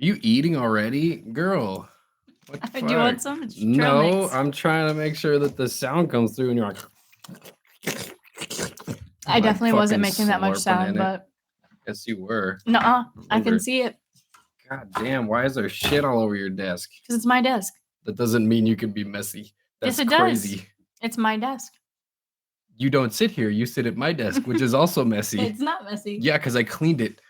you eating already, girl? What the fuck? Do you want some? It's trail No, mix. I'm trying to make sure that the sound comes through, and you're like. I definitely wasn't making that much sound, but yes, you were. nuh-uh, I can see it God damn! Why is there shit all over your desk? because it's my desk. That doesn't mean you can be messy. That's Yes, it crazy. does. It's my desk. You don't sit here. You sit at my desk, which is also messy. It's not messy. Yeah, because I cleaned it.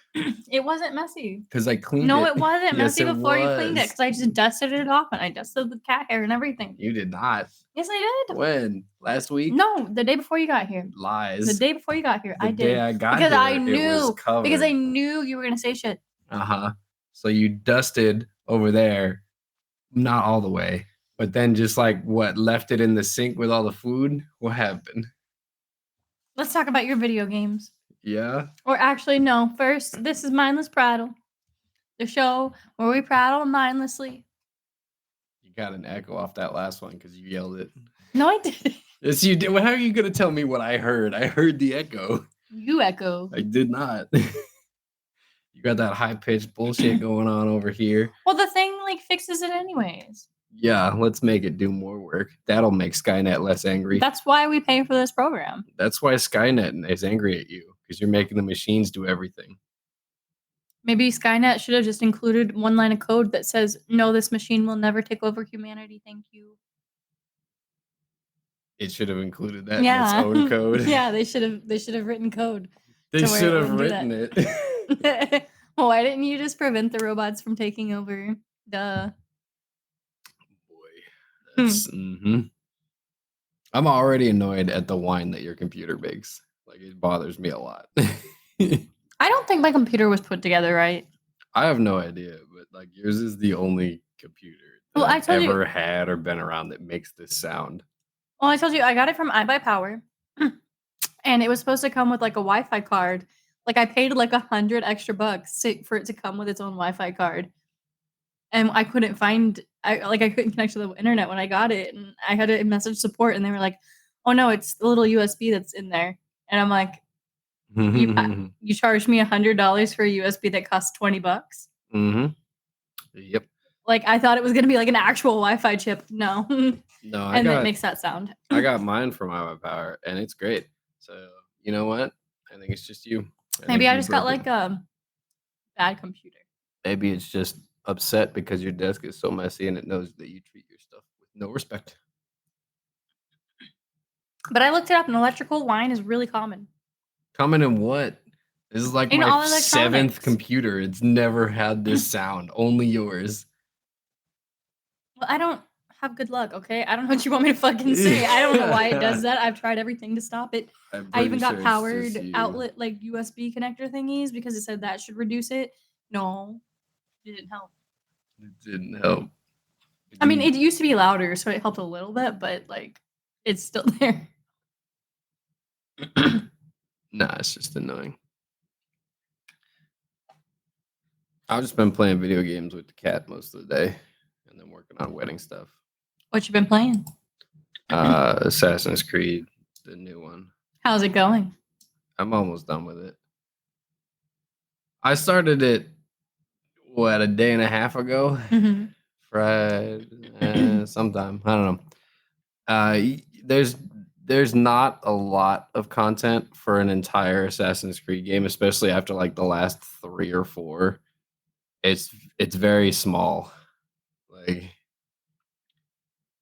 It wasn't messy. Because I cleaned it. No, it wasn't Yes, messy it before you cleaned it was. because I just dusted it off and I dusted the cat hair and everything. You did not. Yes, I did. When? Last week? No, the day before you got here. Lies. The day before you got here, The I did. day I got because here, I it knew was covered. because I knew you were gonna say shit. So you dusted over there, not all the way, but then just like what left it in the sink with all the food. What happened? Let's talk about your video games. Yeah. Or actually, no. First, this is Mindless Prattle, the show where we prattle mindlessly. You got an echo off that last one because you yelled it. No, I didn't. Yes, you did. Well, how are you gonna tell me what I heard? I heard the echo. You echo. I did not. You got that high-pitched bullshit going on over here. Well, the thing like fixes it anyways. Yeah, let's make it do more work. That'll make Skynet less angry. That's why we pay for this program. That's why Skynet is angry at you, because you're making the machines do everything. Maybe Skynet should have just included one line of code that says, "No, this machine will never take over humanity. Thank you." It should have included that in its own code. Yeah, they should have written code. They should have written it. Well, why didn't you just prevent the robots from taking over? Duh. Boy, that's I'm already annoyed at the whine that your computer makes. Like, it bothers me a lot. I don't think my computer was put together right. I have no idea, but like yours is the only computer that I've ever had or been around that makes this sound. Well, I told you I got it from iBuyPower, and it was supposed to come with like a Wi-Fi card. Like I paid like $100 extra for it to come with its own Wi-Fi card, and I couldn't find. I couldn't connect to the internet when I got it, and I had to message support, and they were like, "Oh no, it's the little USB that's in there," and I'm like. You charged me $100 for a USB that costs $20. Mm-hmm. Yep. Like I thought it was gonna be like an actual Wi-Fi chip. No. No, that makes that sound. I got mine from iBuyPower, and it's great. So you know what? I think it's just you. Maybe I just got like a bad computer. Maybe it's just upset because your desk is so messy and it knows that you treat your stuff with no respect. But I looked it up, and electrical whine is really common. Common in what? This is like my 7th computer. It's never had this sound. Only yours. Well, I don't have good luck, okay? I don't know what you want me to fucking say. I don't know why it does that. I've tried everything to stop it. I even got powered outlet, like USB connector thingies, because it said that should reduce it. No, it didn't help. It didn't help. I mean, it used to be louder, so it helped a little bit, but like, it's still there. Nah, it's just annoying. I've just been playing video games with the cat most of the day, and then working on wedding stuff. What you been playing? Assassin's Creed, the new one. How's it going? I'm almost done with it. I started it, a day and a half ago? Mm-hmm. Friday, sometime. I don't know. There's not a lot of content for an entire Assassin's Creed game, especially after like the last 3 or 4. It's very small.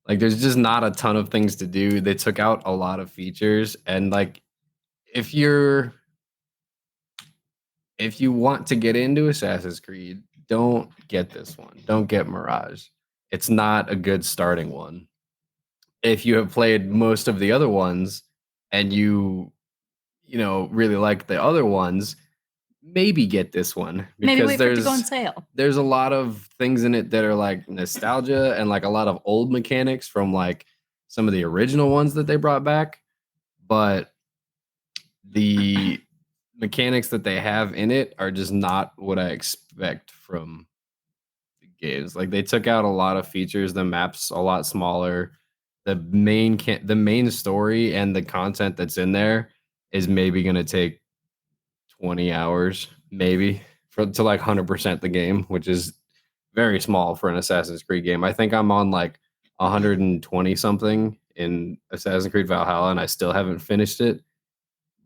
Like there's just not a ton of things to do. They took out a lot of features, and like if you want to get into Assassin's Creed, don't get this one. Don't get Mirage. It's not a good starting one. If you have played most of the other ones and you really like the other ones, maybe get this one, because maybe wait for it to go on sale. There's a lot of things in it that are like nostalgia and like a lot of old mechanics from like some of the original ones that they brought back, but the mechanics that they have in it are just not what I expect from the games. Like they took out a lot of features. The map's a lot smaller. The main story and the content that's in there is maybe going to take 20 hours, maybe, to like 100% the game, which is very small for an Assassin's Creed game. I think I'm on like 120 something in Assassin's Creed Valhalla, and I still haven't finished it.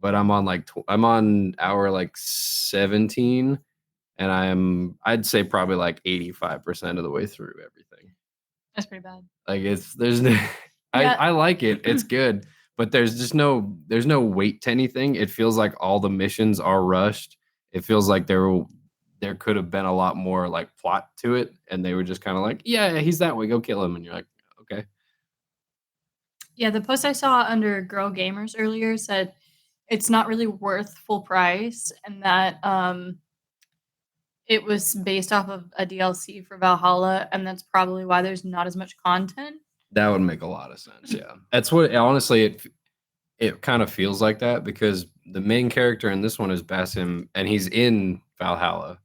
But I'm on like I'm on hour like 17, and I'd say probably like 85% of the way through everything. That's pretty bad. Like there's no, Yeah. I like it. It's good, but there's no weight to anything. It feels like all the missions are rushed. It feels like there could have been a lot more like plot to it, and they were just kind of like, yeah, he's that way, go kill him, and you're like, okay. Yeah, the post I saw under Girl Gamers earlier said it's not really worth full price, and that it was based off of a DLC for Valhalla, and that's probably why there's not as much content. That would make a lot of sense. Yeah, that's what honestly it kind of feels like that because the main character in this one is Basim, and he's in Valhalla.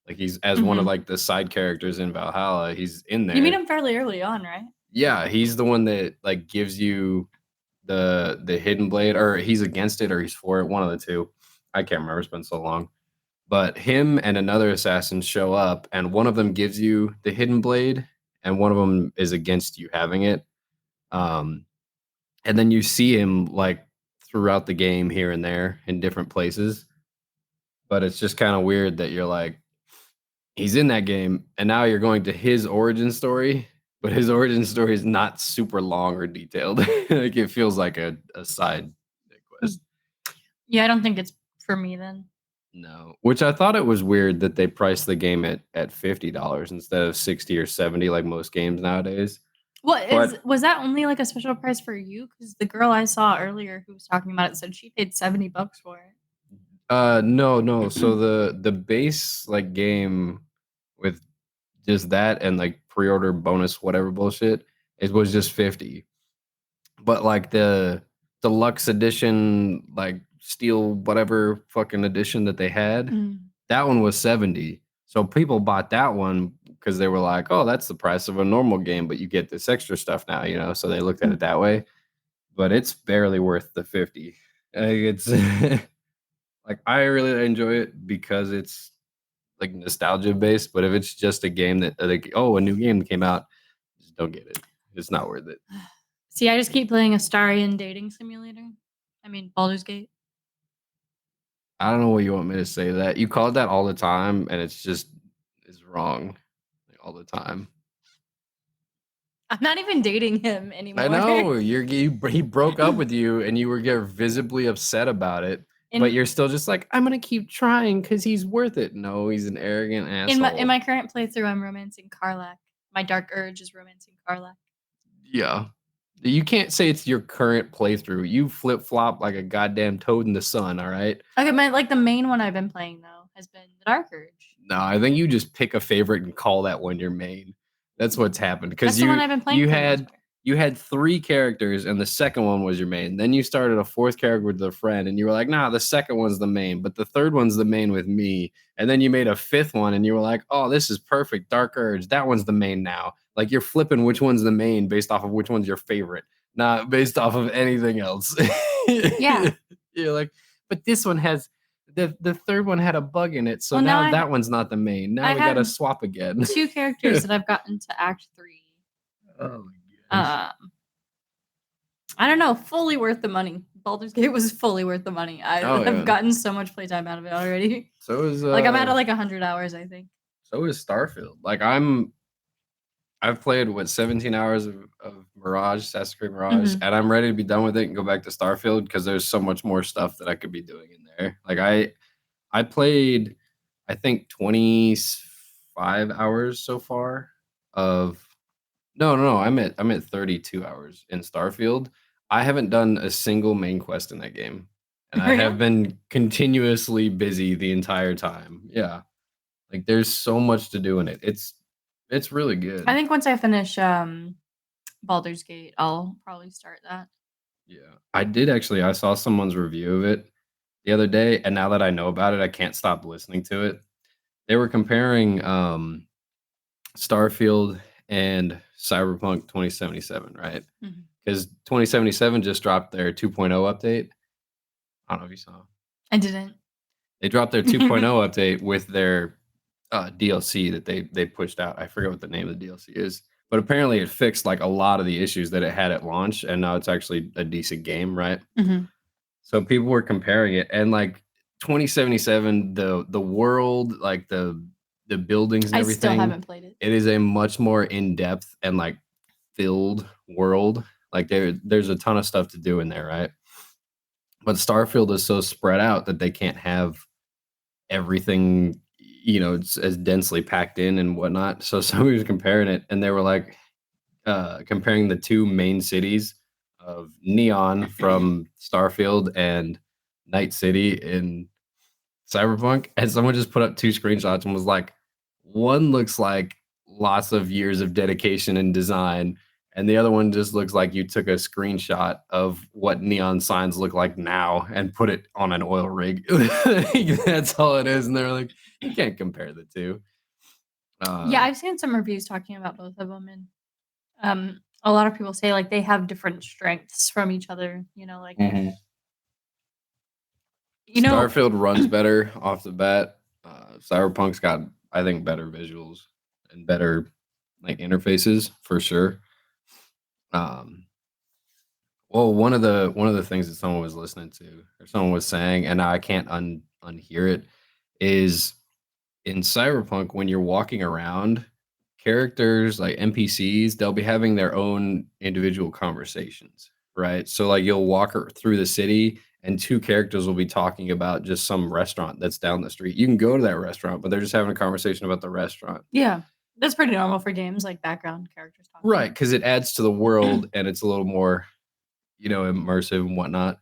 Like he's as one of like the side characters in Valhalla. He's in there. You meet him fairly early on, right? Yeah, he's the one that like gives you the hidden blade, or he's against it, or he's for it. One of the two. I can't remember. It's been so long. But him and another assassin show up, and one of them gives you the hidden blade, and one of them is against you having it. And then you see him like throughout the game here and there in different places. But it's just kind of weird that you're like, he's in that game, and now you're going to his origin story, but his origin story is not super long or detailed. Like it feels like a side quest. Yeah, I don't think it's for me then. No, which I thought it was weird that they priced the game at $50 instead of 60 or 70 like most games nowadays. Was that only like a special price for you? Because the girl I saw earlier who was talking about it said she paid $70 for it. No. So the base like game with just that and like pre-order bonus whatever bullshit, it was just 50. But like the deluxe edition, like steel whatever fucking edition that they had, that one was 70. So people bought that one because they were like, oh, that's the price of a normal game, but you get this extra stuff now, you know. So they looked at it that way. But it's barely worth the 50. Like, it's like I really enjoy it because it's like nostalgia based. But if it's just a game that like, oh, a new game came out, just don't get it. It's not worth it. See, I just keep playing Astarian Dating Simulator. I mean, Baldur's Gate. I don't know what you want me to say to that. You call it that all the time, and it's wrong like, all the time. I'm not even dating him anymore. I know he broke up with you, and you were visibly upset about it. But you're still just like, I'm gonna keep trying because he's worth it. No, he's an arrogant asshole. In my current playthrough, I'm romancing Karlach. My dark urge is romancing Karlach. Yeah. You can't say it's your current playthrough. You flip flop like a goddamn toad in the sun, all right? Okay, like the main one I've been playing though has been the Dark Urge. No, I think you just pick a favorite and call that one your main. That's what's happened. Because the one I've been playing you had 3 characters and the second one was your main. Then you started a 4th character with a friend and you were like, nah, the second one's the main, but the third one's the main with me. And then you made a 5th one and you were like, oh, this is perfect. Dark Urge. That one's the main now. Like you're flipping which one's the main based off of which one's your favorite, not based off of anything else. Yeah. You're like, but this one has the third one had a bug in it, so now that one's not the main. Now we gotta swap again. 2 characters that I've gotten to Act 3. Oh my gosh. I don't know, fully worth the money. Baldur's Gate was fully worth the money. I've gotten so much playtime out of it already. So is like I'm at like 100 hours, I think. So is Starfield. Like I've played 17 hours of Mirage, Assassin's Creed Mirage, and I'm ready to be done with it and go back to Starfield because there's so much more stuff that I could be doing in there. Like I played, I think 25 hours so far of no, I'm at 32 hours in Starfield. I haven't done a single main quest in that game. And I have been continuously busy the entire time. Yeah. Like there's so much to do in it. It's really good. I think once I finish Baldur's Gate, I'll probably start that. Yeah. I saw someone's review of it the other day, and now that I know about it, I can't stop listening to it. They were comparing Starfield and Cyberpunk 2077, right? Because 2077 just dropped their 2.0 update. I don't know if you saw. I didn't. They dropped their 2.0 update with their DLC that they pushed out. I forget what the name of the DLC is, but apparently it fixed like a lot of the issues that it had at launch, and now it's actually a decent game, right? Mhm. So people were comparing it, and like 2077, the world, like the buildings and I still everything, haven't played it. it is a much more in depth and like filled world. Like there's a ton of stuff to do in there, right? But Starfield is so spread out that they can't have everything, it's as densely packed in and whatnot. So somebody was comparing it, and they were like comparing the two main cities of Neon from Starfield and Night City in Cyberpunk, and someone just put up two screenshots and was like, one looks like lots of years of dedication and design, and the other one just looks like you took a screenshot of what neon signs look like now and put it on an oil rig. That's all it is. And they're like, you can't compare the two. Yeah, I've seen some reviews talking about both of them, and a lot of people say like they have different strengths from each other. Like Starfield runs better off the bat. Cyberpunk's got, I think, better visuals and better like interfaces for sure. Well, one of the things that someone was listening to or someone was saying, and now I can't unhear it, is in Cyberpunk when you're walking around, characters like NPCs, they'll be having their own individual conversations, right? So like you'll walk through the city and two characters will be talking about just some restaurant that's down the street. You can go to that restaurant, but they're just having a conversation about the restaurant. Yeah, that's pretty normal for games, like background characters talking. Right, because it adds to the world and it's a little more, immersive and whatnot.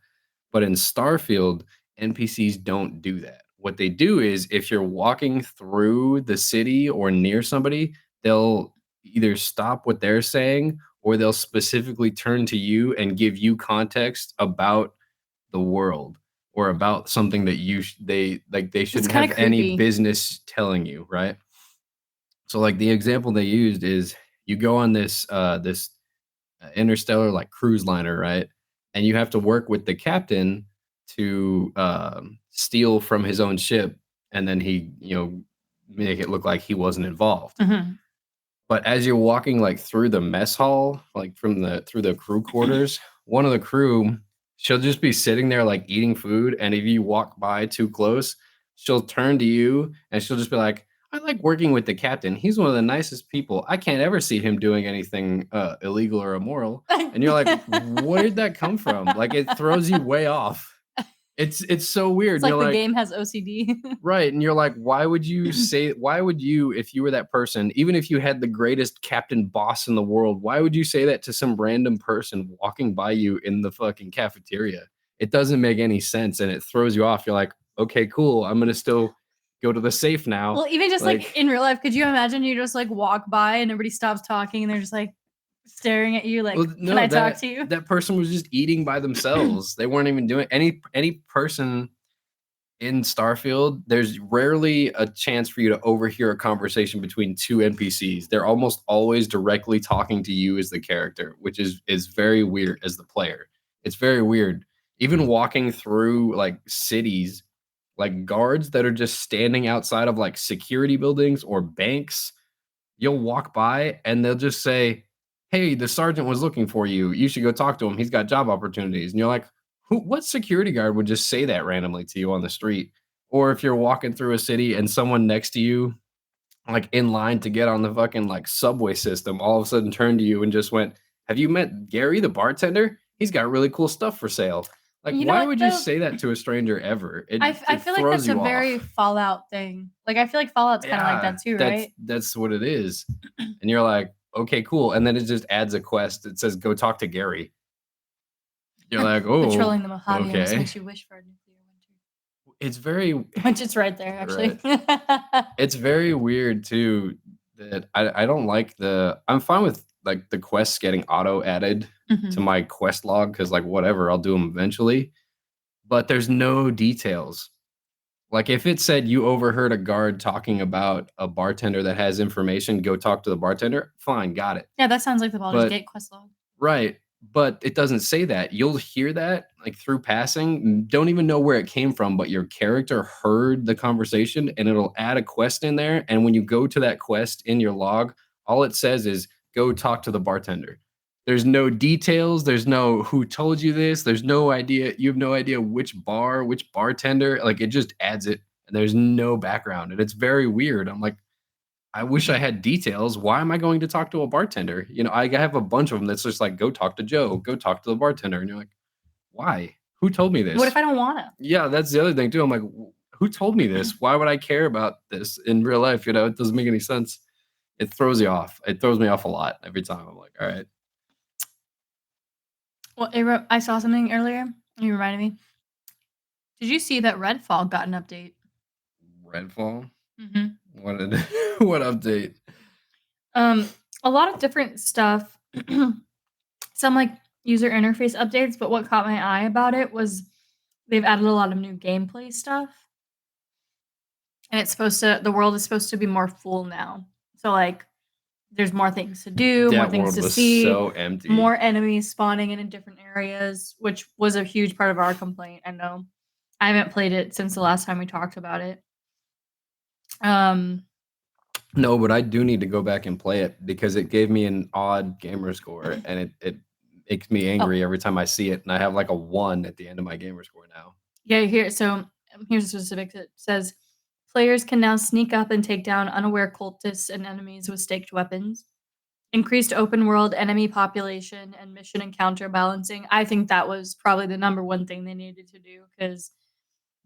But in Starfield, NPCs don't do that. What they do is if you're walking through the city or near somebody, they'll either stop what they're saying or they'll specifically turn to you and give you context about the world or about something that they shouldn't have any creepy. business telling you, right? So like the example they used is you go on this interstellar like cruise liner, right? And you have to work with the captain to steal from his own ship, and then he, make it look like he wasn't involved. Mhm. But as you're walking like through the mess hall, like through the crew quarters, one of the crew, she'll just be sitting there like eating food, and if you walk by too close, she'll turn to you and she'll just be like, I like working with the captain. He's one of the nicest people. I can't ever see him doing anything illegal or immoral. And you're like, where did that come from? Like it throws you way off. It's so weird. It's like You're the like, game has OCD. right. And you're like, why would you, if you were that person, even if you had the greatest captain boss in the world, why would you say that to some random person walking by you in the fucking cafeteria? It doesn't make any sense and it throws you off. You're like, okay, cool. I'm going to still go to the safe now. Well, even just like in real life, could you imagine you just like walk by and everybody stops talking and they're just like staring at you like, well, no, can I talk to you? That person was just eating by themselves. They weren't even doing any person in Starfield, there's rarely a chance for you to overhear a conversation between two NPCs. They're almost always directly talking to you as the character, which is very weird as the player. It's very weird. Even walking through like cities, like guards that are just standing outside of like security buildings or banks, you'll walk by and they'll just say, "Hey, the sergeant was looking for you. You should go talk to him. He's got job opportunities." And you're like, what security guard would just say that randomly to you on the street? Or if you're walking through a city and someone next to you, like in line to get on the fucking like subway system, all of a sudden turned to you and just went, "Have you met Gary, the bartender? He's got really cool stuff for sale." Like, why would you say that to a stranger ever? I feel like that's a very Fallout thing. Like, I feel like Fallout's kind of like that too, right? That's what it is. And you're like, okay, cool. And then it just adds a quest. It says, go talk to Gary. You're like, oh, patrolling the Mojave almost makes you wish for a nuclear winter. It's very, which it's right there actually. Right. It's very weird too that I don't like I'm fine with like the quests getting auto added to my quest log because like whatever, I'll do them eventually. But there's no details. Like if it said you overheard a guard talking about a bartender that has information, go talk to the bartender. Fine, got it. Yeah, that sounds like the Baldur's Gate quest log. Right. but it doesn't say that. You'll hear that like through passing, don't even know where it came from, but your character heard the conversation and it'll add a quest in there. And when you go to that quest in your log, all it says is go talk to the bartender. There's no details. There's no who told you this. There's no idea. You have no idea which bar, which bartender. Like it just adds it. And there's no background. And it's very weird. I'm like, I wish I had details. Why am I going to talk to a bartender? You know, I have a bunch of them that's just like, go talk to Joe, go talk to the bartender. And you're like, why? Who told me What if this? I don't wanna? Yeah, that's the other thing too. I'm like, who told me this? Why would I care about this in real life? You know, it doesn't make any sense. It throws you off. It throws me off a lot every time. I'm like, all right. Well, I saw something earlier, and you reminded me. Did you see that Redfall got an update? Redfall? Mhm. What did what update? A lot of different stuff. Some, like, user interface updates, but what caught my eye about it was they've added a lot of new gameplay stuff. And the world is supposed to be more full now. So, like, there's more things to do, more That things world to was see, so empty. more enemies spawning in different areas, which was a huge part of our complaint. I know. I haven't played it since the last time we talked about it. No, but I do need to go back and play it because it gave me an odd gamer score and it makes me angry every time I see it. And I have like a 1 at the end of my gamer score now. Yeah, here's the specifics. It says players can now sneak up and take down unaware cultists and enemies with staked weapons. Increased open world enemy population and mission encounter balancing. I think that was probably the number one thing they needed to do because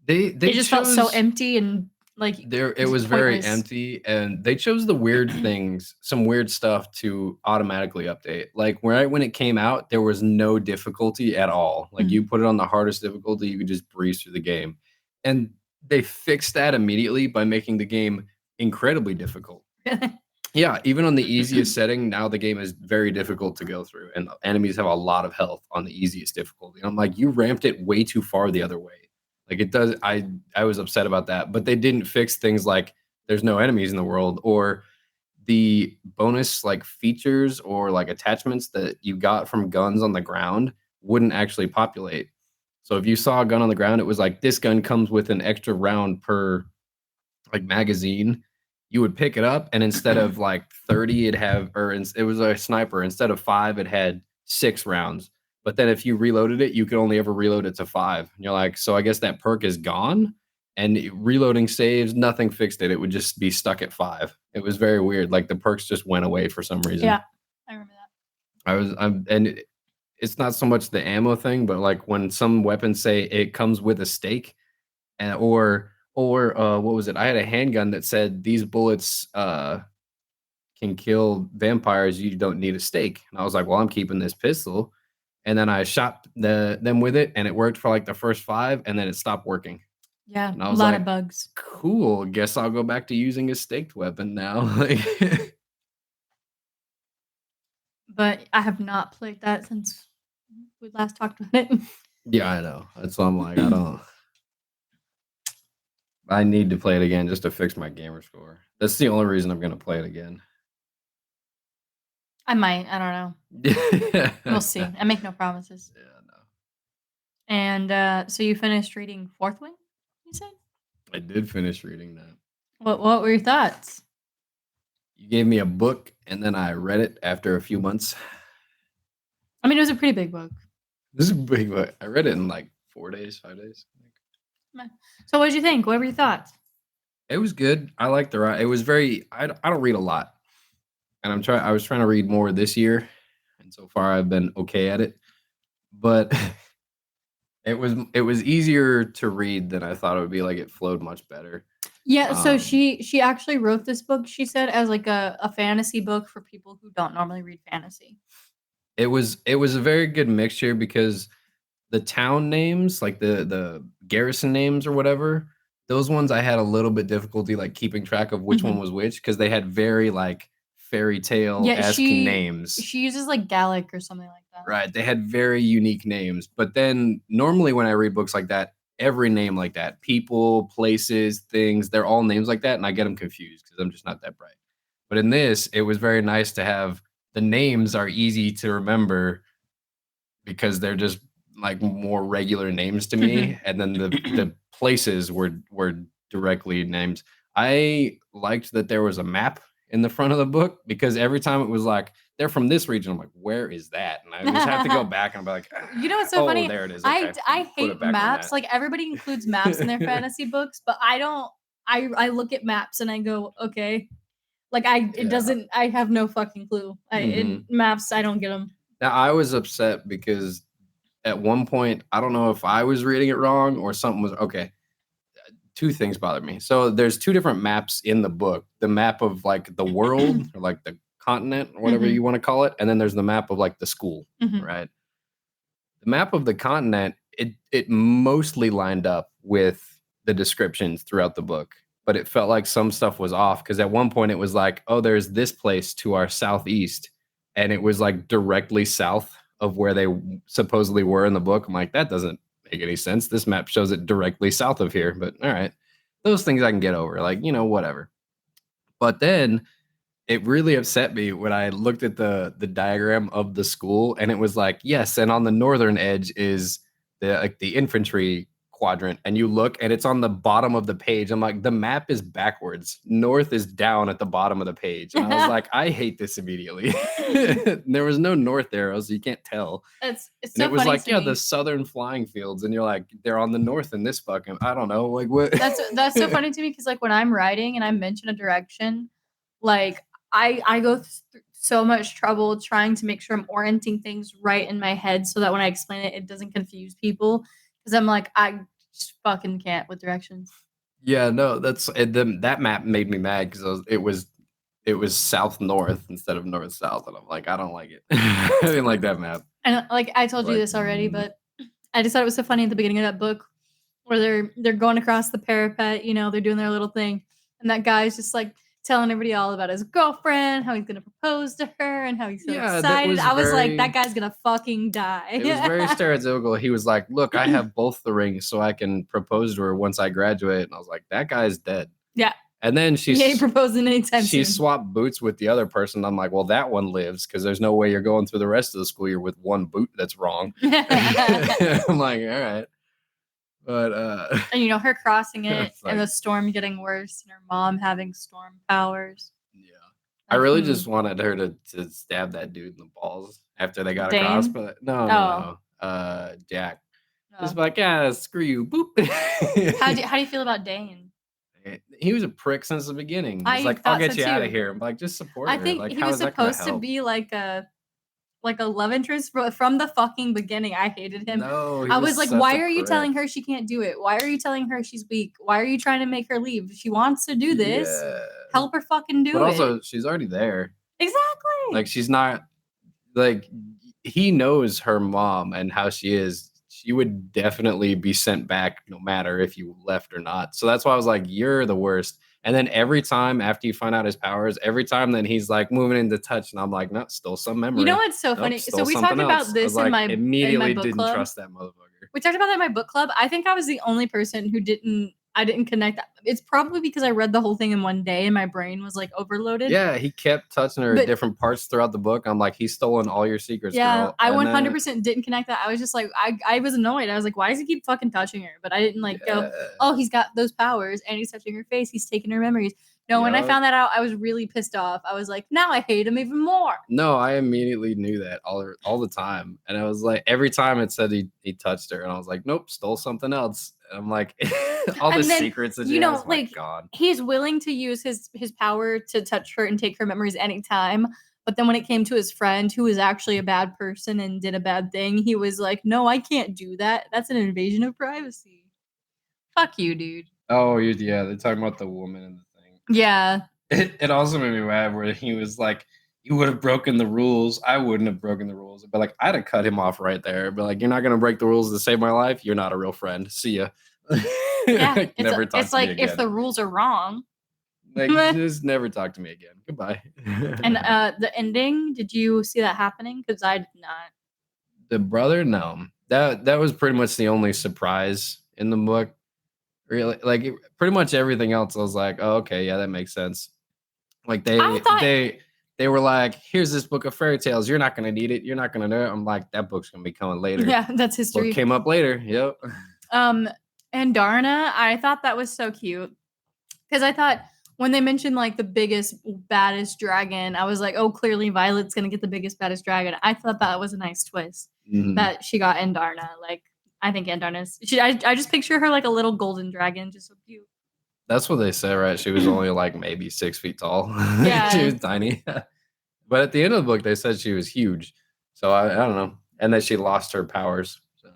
They it just felt so chose empty and like it was very pointless. empty and they chose the weird things, some weird stuff to automatically update. Like right when it came out, there was no difficulty at all. Like you put it on the hardest difficulty, you could just breeze through the game. And they fixed that immediately by making the game incredibly difficult. Yeah, even on the easiest setting, now the game is very difficult to go through, and enemies have a lot of health on the easiest difficulty. And I'm like, you ramped it way too far the other way. Like it does. I was upset about that, but they didn't fix things like there's no enemies in the world or the bonus like features or like attachments that you got from guns on the ground wouldn't actually populate. So if you saw a gun on the ground, it was like this gun comes with an extra round per like magazine. You would pick it up and instead of like 30 it was a sniper. Instead of 5 it had 6 rounds, but then if you reloaded it you could only ever reload it to 5. And you're like, so I guess that perk is gone. And reloading saves, nothing fixed it. It would just be stuck at 5. It was very weird. Like the perks just went away for some reason. Yeah, I remember that. It's not so much the ammo thing, but like when some weapons say it comes with a stake, and or what was it? I had a handgun that said these bullets can kill vampires. You don't need a stake. And I was like, well, I'm keeping this pistol. And then I shot them with it, and it worked for like the first 5, and then it stopped working. Yeah, And I a was lot like, of bugs. cool. Guess I'll go back to using a staked weapon now. Like, But I have not played that since we last talked about it. yeah, I know. That's why I'm like, I need to play it again just to fix my gamer score. That's the only reason I'm gonna play it again. I might. I don't know. We'll see. I make no promises. Yeah, no. And so you finished reading Fourth Wing, you said? I did finish reading that. What were your thoughts? You gave me a book and then I read it after a few months. I mean, it was a pretty big book. This is a big book. I read it in like 4 days, 5 days. So what did you think? What were your thoughts? It was good. I liked the ride. It was very I don't read a lot. And I was trying to read more this year. And so far I've been okay at it. But it was easier to read than I thought it would be. Like it flowed much better. Yeah, so she actually wrote this book, she said, as like a fantasy book for people who don't normally read fantasy. It was a very good mixture because the town names, like the garrison names or whatever, those ones I had a little bit difficulty like keeping track of which one was which because they had very like fairy tale-esque names. She uses like Gallic or something like that. Right. They had very unique names. But then normally when I read books like that, every name like that, people, places, things, they're all names like that. And I get them confused because I'm just not that bright. But in this, it was very nice to have the names are easy to remember. because they're just like more regular names to me, and then the places were directly named. I liked that there was a map in the front of the book because every time it was like they're from this region, I'm like, where is that? And I just have to go back and be like, You know what's so oh, funny? there it is. I Okay, I put it hate back on maps. that. Like everybody includes maps in their fantasy books, but I don't. I look at maps and I go, okay. Like it Yeah. doesn't. I have no fucking clue. Maps, I don't get them. Now I was upset because at one point, I don't know if I was reading it wrong or something was okay. Two things bothered me. So there's two different maps in the book. The map of like the world or like the continent or whatever you want to call it, and then there's the map of like the school, right? The map of the continent, it mostly lined up with the descriptions throughout the book, but it felt like some stuff was off because at one point it was like, oh, there's this place to our southeast, and it was like directly south of where they supposedly were in the book. I'm like, that doesn't make any sense. This map shows it directly south of here, but all right, those things I can get over, like, whatever. But then it really upset me when I looked at the diagram of the school, and it was like, yes, and on the northern edge is the infantry quadrant, and you look and it's on the bottom of the page. I'm like, the map is backwards. North is down at the bottom of the page. And I was like, I hate this immediately. There was no north arrow, so you can't tell. It's And so it was funny like, to yeah, me. the southern flying fields, and you're like, they're on the north in this fucking, I don't know, like what? That's so funny to me because like when I'm writing and I mention a direction, like I go through so much trouble trying to make sure I'm orienting things right in my head so that when I explain it, it doesn't confuse people. Because I'm like, I just fucking can't with directions. Yeah, no, that map made me mad because it was south north instead of north south, and I'm like, I don't like it. I didn't like that map. And like I told you Like, this already, but I just thought it was so funny at the beginning of that book where they're going across the parapet, they're doing their little thing, and that guy's just like telling everybody all about his girlfriend, how he's gonna propose to her, and how he's so yeah, that excited. was I was like, very. that guy's gonna fucking die. It was very stereotypical. He was like, "Look, I have both the rings, so I can propose to her once I graduate." And I was like, "That guy's dead." Yeah. And then He ain't proposing anytime she soon. swapped boots with the other person. I'm like, well, that one lives because there's no way you're going through the rest of the school year with one boot that's wrong. I'm like, all right. But and her crossing it and the storm getting worse and her mom having storm powers. Yeah. I really just wanted her to stab that dude in the balls after they got across, but no. Jack. Just like, yeah, screw you. Boop. How do you feel about Dane? He was a prick since the beginning. He's like, I'll get you out of here. I'm like, just support her. I think like, he was supposed to be like a love interest from the fucking beginning. I hated him. No, I was like, why are you telling her she can't do it? Why are you telling her she's weak? Why are you trying to make her leave? If she wants to do this, help her fucking do it. But also, she's already there. Exactly. Like, she's not, like, he knows her mom and how she is. She would definitely be sent back no matter if you left or not. So that's why I was like, you're the worst. And then every time after you find out his powers, every time then he's like moving into touch, and I'm like, no, stole some memory. You know what's so funny? So we talked about this in my immediately book didn't club. trust that motherfucker. We talked about that in my book club. I think I was the only person who didn't connect. It's probably because I read the whole thing in one day and my brain was like overloaded. Yeah, he kept touching her at different parts throughout the book. I'm like, he's stolen all your secrets, girl. I 100% didn't connect that. I was just like, I was annoyed. I was like, why does he keep fucking touching her? But I didn't go, oh, he's got those powers and he's touching her face. He's taking her memories. No, when I found that out, I was really pissed off. I was like, now I hate him even more. No, I immediately knew that all the time. And I was like, every time it said he touched her, and I was like, nope, stole something else. And I'm like, all the secrets that like, God. He's willing to use his power to touch her and take her memories anytime. But then when it came to his friend, who was actually a bad person and did a bad thing, he was like, no, I can't do that. That's an invasion of privacy. Fuck you, dude. Oh, yeah, they're talking about the woman and the thing. Yeah. It also made me mad where he was like, you would have broken the rules. I wouldn't have broken the rules. But like, I'd have cut him off right there. But like, you're not gonna break the rules to save my life. You're not a real friend. See ya. Yeah, never talk it's to me like again. if the rules are wrong. Like, just never talk to me again. Goodbye. And the ending, did you see that happening? Because I did not. The brother, no. That was pretty much the only surprise in the book. Really, like pretty much everything else, I was like, oh, okay, yeah, that makes sense. Like they they were like, here's this book of fairy tales. You're not going to need it. You're not going to know it. I'm like, that book's going to be coming later. Yeah, that's Book history. came up later. Yep. And Darna, I thought that was so cute because I thought when they mentioned like the biggest, baddest dragon, I was like, oh, clearly Violet's gonna get the biggest, baddest dragon. I thought that was a nice twist that she got Andarna. Like, I think Andarna's. I just picture her like a little golden dragon, just so cute. That's what they say, right? She was only like maybe 6 feet tall. Yeah. She was tiny. But at the end of the book, they said she was huge. So I don't know. And that she lost her powers. So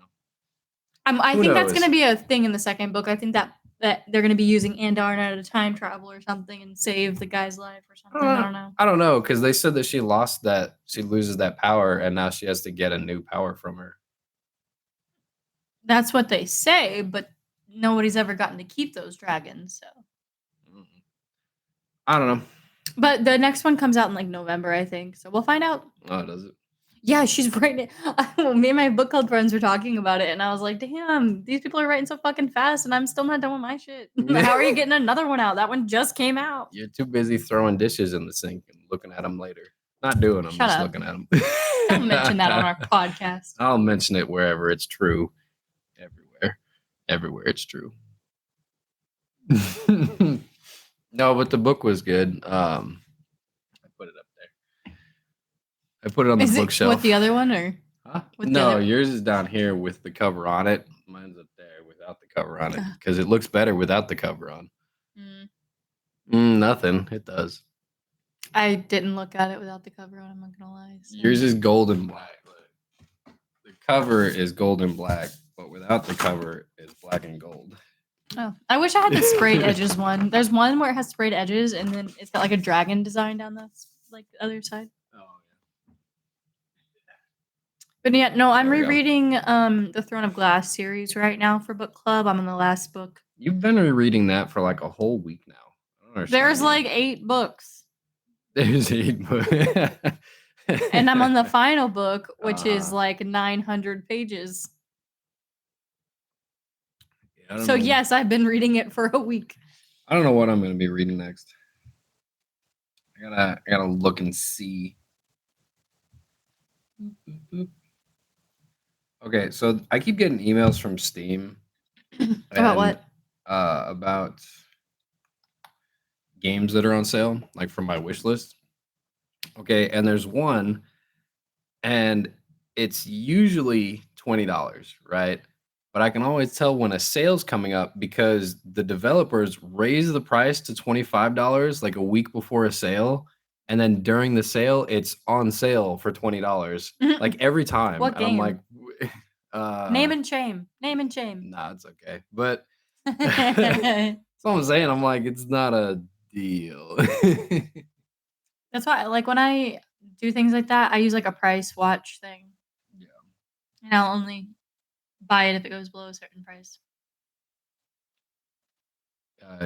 I think that's going to be a thing in the second book. I think that they're going to be using Andarna to time travel or something and save the guy's life or something. I don't know. I don't know, because they said that she loses that power, and now she has to get a new power from her. That's what they say, but nobody's ever gotten to keep those dragons, so. I don't know. But the next one comes out in like November, I think. So we'll find out. Oh, does it? Yeah, she's writing it. Me and my book club friends were talking about it, and I was like, damn, these people are writing so fucking fast, and I'm still not done with my shit. How are you getting another one out? That one just came out. You're too busy throwing dishes in the sink and looking at them later. Not doing them, just looking at them. Don't mention that on our podcast. I'll mention it wherever it's true. Everywhere it's true. No, but the book was good. I put it up there. I put it on the bookshelf. With the other one, or? Huh? No, yours is down here with the cover on it. Mine's up there without the cover on it because it looks better without the cover on. Nothing. It does. I didn't look at it without the cover on. I'm not gonna lie. So. Yours is gold and black. The cover is gold and black, but without the cover, it's black and gold. Oh, I wish I had the sprayed edges one. There's one where it has sprayed edges, and then it's got like a dragon design down the like other side. Oh yeah. But yeah, no, I'm rereading the Throne of Glass series right now for book club. I'm on the last book. You've been rereading that for like a whole week now. There's like 8 books. There's 8 books. And I'm on the final book, which is like 900 pages. So yes, I've been reading it for a week. I don't know what I'm going to be reading next. I gotta look and see. Okay, so I keep getting emails from Steam. About what? About games that are on sale, like from my wish list. Okay, and there's one, and it's usually $20, right? But I can always tell when a sale's coming up because the developers raise the price to $25 like a week before a sale. And then during the sale, it's on sale for $20. Like every time. What game? And I'm like, name and shame. Name and shame. Nah, it's okay. But that's what I'm saying. I'm like, it's not a deal. That's why, like, when I do things like that, I use like a price watch thing. Yeah. And I'll only buy it if it goes below a certain price.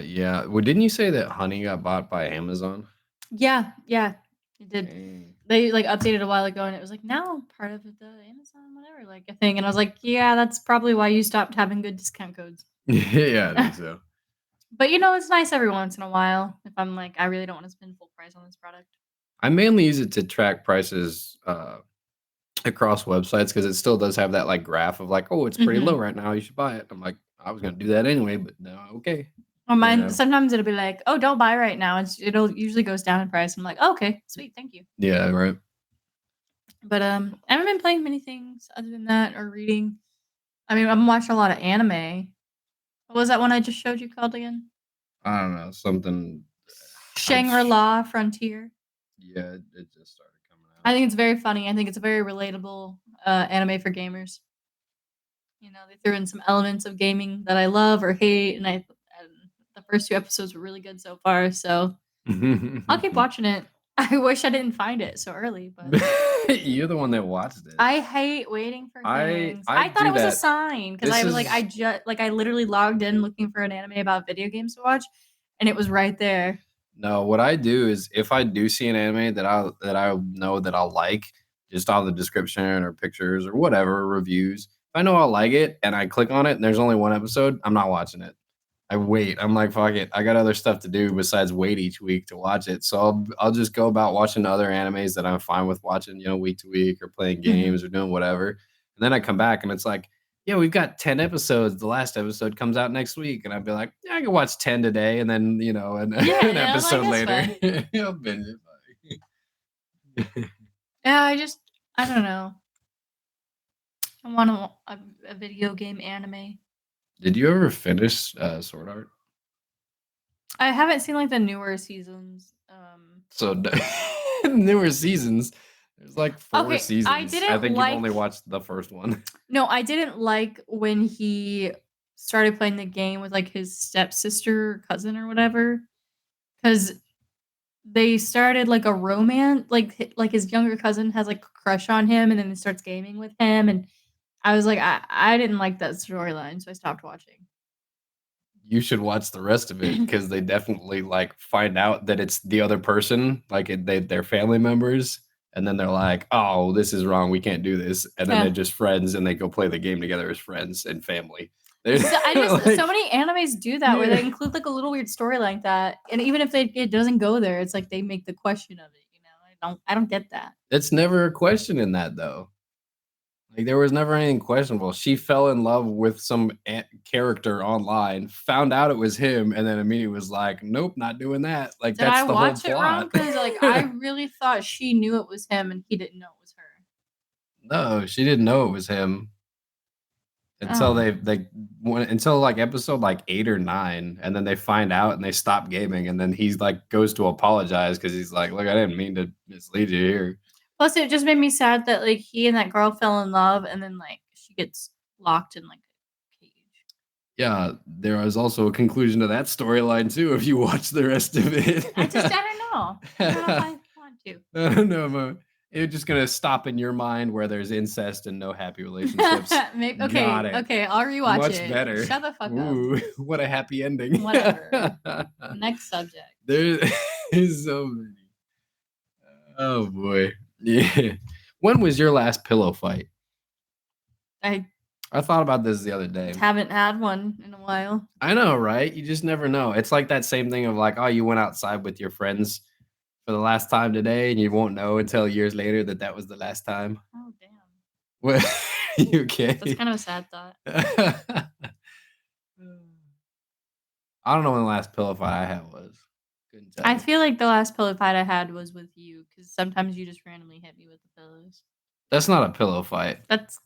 Yeah. Well, didn't you say that Honey got bought by Amazon? Yeah, it did. Dang. They like updated a while ago, and it was like now part of the Amazon whatever like a thing, and I was like, yeah, that's probably why you stopped having good discount codes. Yeah, I think so. But it's nice every once in a while if I'm like, I really don't want to spend full price on this product. I mainly use it to track prices across websites because it still does have that like graph of like, oh, it's pretty low right now. You should buy it. I'm like, I was gonna do that anyway, but no, okay. Well, mine sometimes it'll be like, oh, don't buy right now. It'll usually goes down in price. I'm like, oh, okay, sweet, thank you. Yeah, right. But I haven't been playing many things other than that or reading. I mean, I'm watching a lot of anime. What was that one I just showed you called again? I don't know, something. Shangri-La Frontier. Yeah, it just started coming out. I think it's very funny. I think it's a very relatable anime for gamers. They threw in some elements of gaming that I love or hate, and the first 2 episodes were really good so far. So I'll keep watching it. I wish I didn't find it so early, but you're the one that watched it. I hate waiting for things. I thought it was a sign because I was like, I literally logged in looking for an anime about video games to watch, and it was right there. No, what I do is if I do see an anime that I know that I'll like, just all the description or pictures or whatever reviews. If I know I'll like it and I click on it and there's only 1 episode, I'm not watching it. I wait. I'm like, fuck it. I got other stuff to do besides wait each week to watch it. So I'll just go about watching other animes that I'm fine with watching, week to week or playing games or doing whatever. And then I come back and it's like, yeah, we've got 10 episodes. The last episode comes out next week. And I'd be like, yeah, I can watch 10 today. And then, an episode later, I'll binge it. Yeah, I don't know. I want a video game anime. Did you ever finish Sword Art? I haven't seen like the newer seasons. So newer seasons. There's like 4 Okay, seasons. I didn't think like- you've only watched the first one. No, I didn't like when he started playing the game with like his stepsister or cousin or whatever, because they started like a romance. Like his younger cousin has like a crush on him, and then he starts gaming with him, and I was like, I didn't like that storyline, so I stopped watching. You should watch the rest of it because they definitely like find out that it's the other person, like they're family members, and then they're like, "Oh, this is wrong. We can't do this." And then Yeah. they're just friends, and they go play the game together as friends and family. So many animes do that where they include like a little weird story like that, and even if it doesn't go there, it's like they make the question of it. I don't get that. It's never a question in that though. Like there was never anything questionable. She fell in love with some character online, found out it was him, and then immediately was like, "Nope, not doing that." Like Did that's I the watch whole it wrong? plot. Because like I really thought she knew it was him and he didn't know it was her. No, she didn't know it was him until until like episode like 8 or 9, and then they find out and they stop gaming, and then he's like goes to apologize because he's like, "Look, I didn't mean to mislead you here." Plus, it just made me sad that like he and that girl fell in love, and then like she gets locked in like a cage. Yeah, there was also a conclusion to that storyline too. If you watch the rest of it, I don't know. I don't know if I want to. I don't know, but it's just gonna stop in your mind where there's incest and no happy relationships. Maybe, Got it. okay, I'll rewatch Much it. better. Shut the fuck Ooh, what a happy ending. Whatever. Next subject. There is so many. Oh boy. Yeah. When was your last pillow fight? I thought about this the other day. haven't had one in a while. I know, right? You just never know. It's like that same thing of like, oh, you went outside with your friends for the last time today, and you won't know until years later that was the last time. Oh damn. What? You okay? That's kind of a sad thought. I don't know when the last pillow fight I had was. Couldn't tell I you. feel like the last pillow fight I had was with you because sometimes you just randomly hit me with the pillows. That's not a pillow fight. That's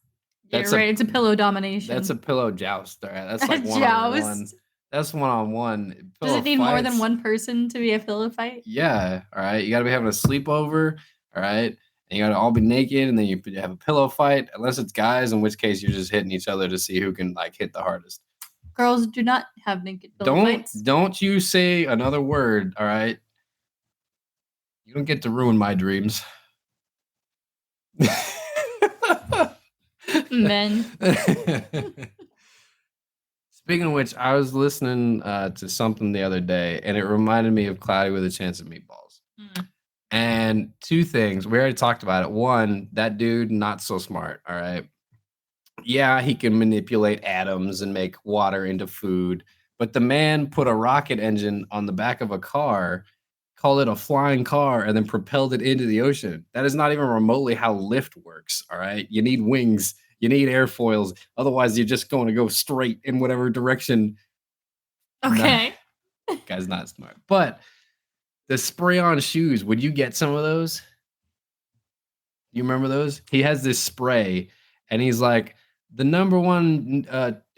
That's right. It's a pillow domination. That's a pillow joust. All right. That's like A one-on-one. joust? That's one-on-one. Does it need more than one person to be a pillow fight? Yeah. All right. You got to be having a sleepover. All right. And you got to all be naked, and then you have a pillow fight. Unless it's guys, in which case you're just hitting each other to see who can like hit the hardest. Girls do not have naked pillow fights. Don't you say another word. All right. You don't get to ruin my dreams. Men. Speaking of which, I was listening to something the other day, and it reminded me of Cloudy with a Chance of Meatballs. And 2 things. We already talked about it. One, that dude, not so smart. All right. Yeah, he can manipulate atoms and make water into food, but the man put a rocket engine on the back of a car, called it a flying car, and then propelled it into the ocean. That is not even remotely how lift works. All right. You need wings. You need airfoils. Otherwise, you're just going to go straight in whatever direction. Okay. Guy's not smart. But the spray-on shoes, would you get some of those? You remember those? He has this spray, and he's like, the number one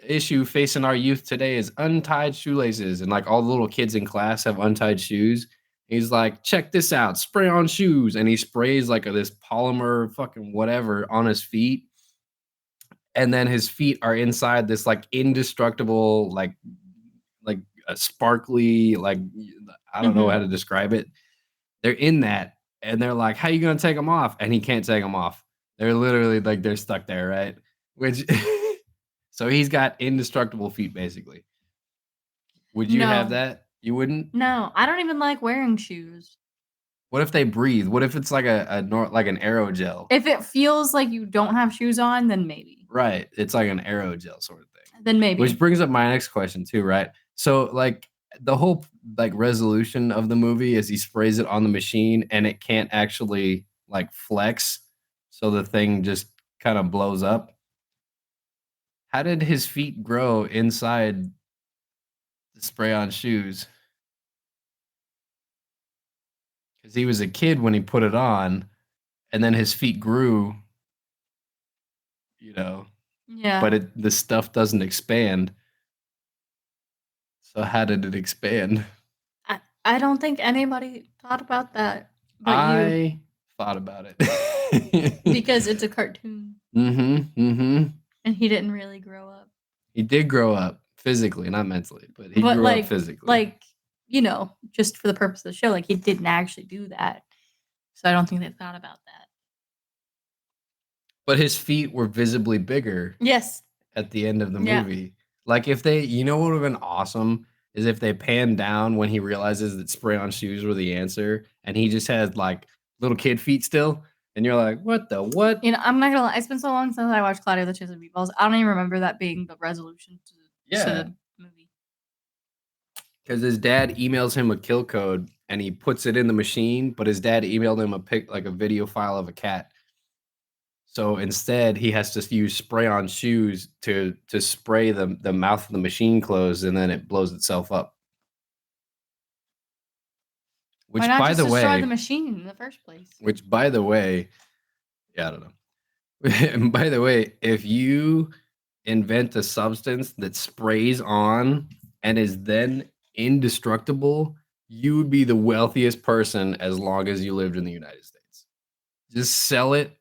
issue facing our youth today is untied shoelaces. And like all the little kids in class have untied shoes. He's like, check this out, spray on shoes. And he sprays like this polymer fucking whatever on his feet. And then his feet are inside this like indestructible, like a sparkly, like, I don't know how to describe it. They're in that. And they're like, how you going to take them off? And he can't take them off. They're literally like, they're stuck there, right? Which, so he's got indestructible feet, basically. Would you have that? You wouldn't? No, I don't even like wearing shoes. What if they breathe? What if it's like like an aerogel? If it feels like you don't have shoes on, then maybe. Right. It's like an aerogel sort of thing. Then maybe. Which brings up my next question too, right? So like the whole like resolution of the movie is he sprays it on the machine and it can't actually like flex, so the thing just kind of blows up. How did his feet grow inside the spray-on shoes? Because he was a kid when he put it on, and then his feet grew, you know, Yeah. but the stuff doesn't expand. So how did it expand? I don't think anybody thought about that but you. I thought about it. Because it's a cartoon. And he didn't really grow up. He did grow up physically, not mentally, but he grew up physically. Like, you know, just for the purpose of the show, like he didn't actually do that. So I don't think they thought about that. But his feet were visibly bigger. Yes. At the end of the movie. Like if they, you know what would have been awesome is if they panned down when he realizes that spray-on shoes were the answer and he just had like little kid feet still. And you're like, what the what? You know, I'm not gonna lie. It's been so long since I watched Claudia the Chase of Meatballs. I don't even remember that being the resolution to the movie. Because his dad emails him a kill code and he puts it in the machine, but his dad emailed him a video file of a cat. So instead, he has to use spray-on shoes to spray the mouth of the machine closed, and then it blows itself up. Which, why not by just the destroy way, the machine in the first place? Which, by the way, yeah, I don't know. By the way, if you invent a substance that sprays on and is then indestructible, you would be the wealthiest person as long as you lived in the United States. Just sell it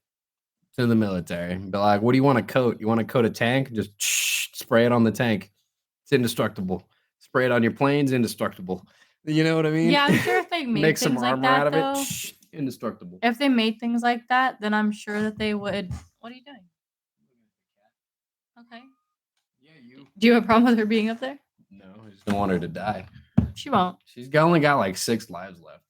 to the military. Be like, what do you want to coat? You want to coat a tank? Just spray it on the tank. It's indestructible. Spray it on your planes, indestructible. You know what I mean? Yeah, I'm sure if they made make things some armor like that, out of though, it, indestructible. If they made things like that, then I'm sure that they would. What are you doing? Okay. Yeah, you. Do you have a problem with her being up there? No, I just don't want her to die. She won't. She's only got like 6 lives left.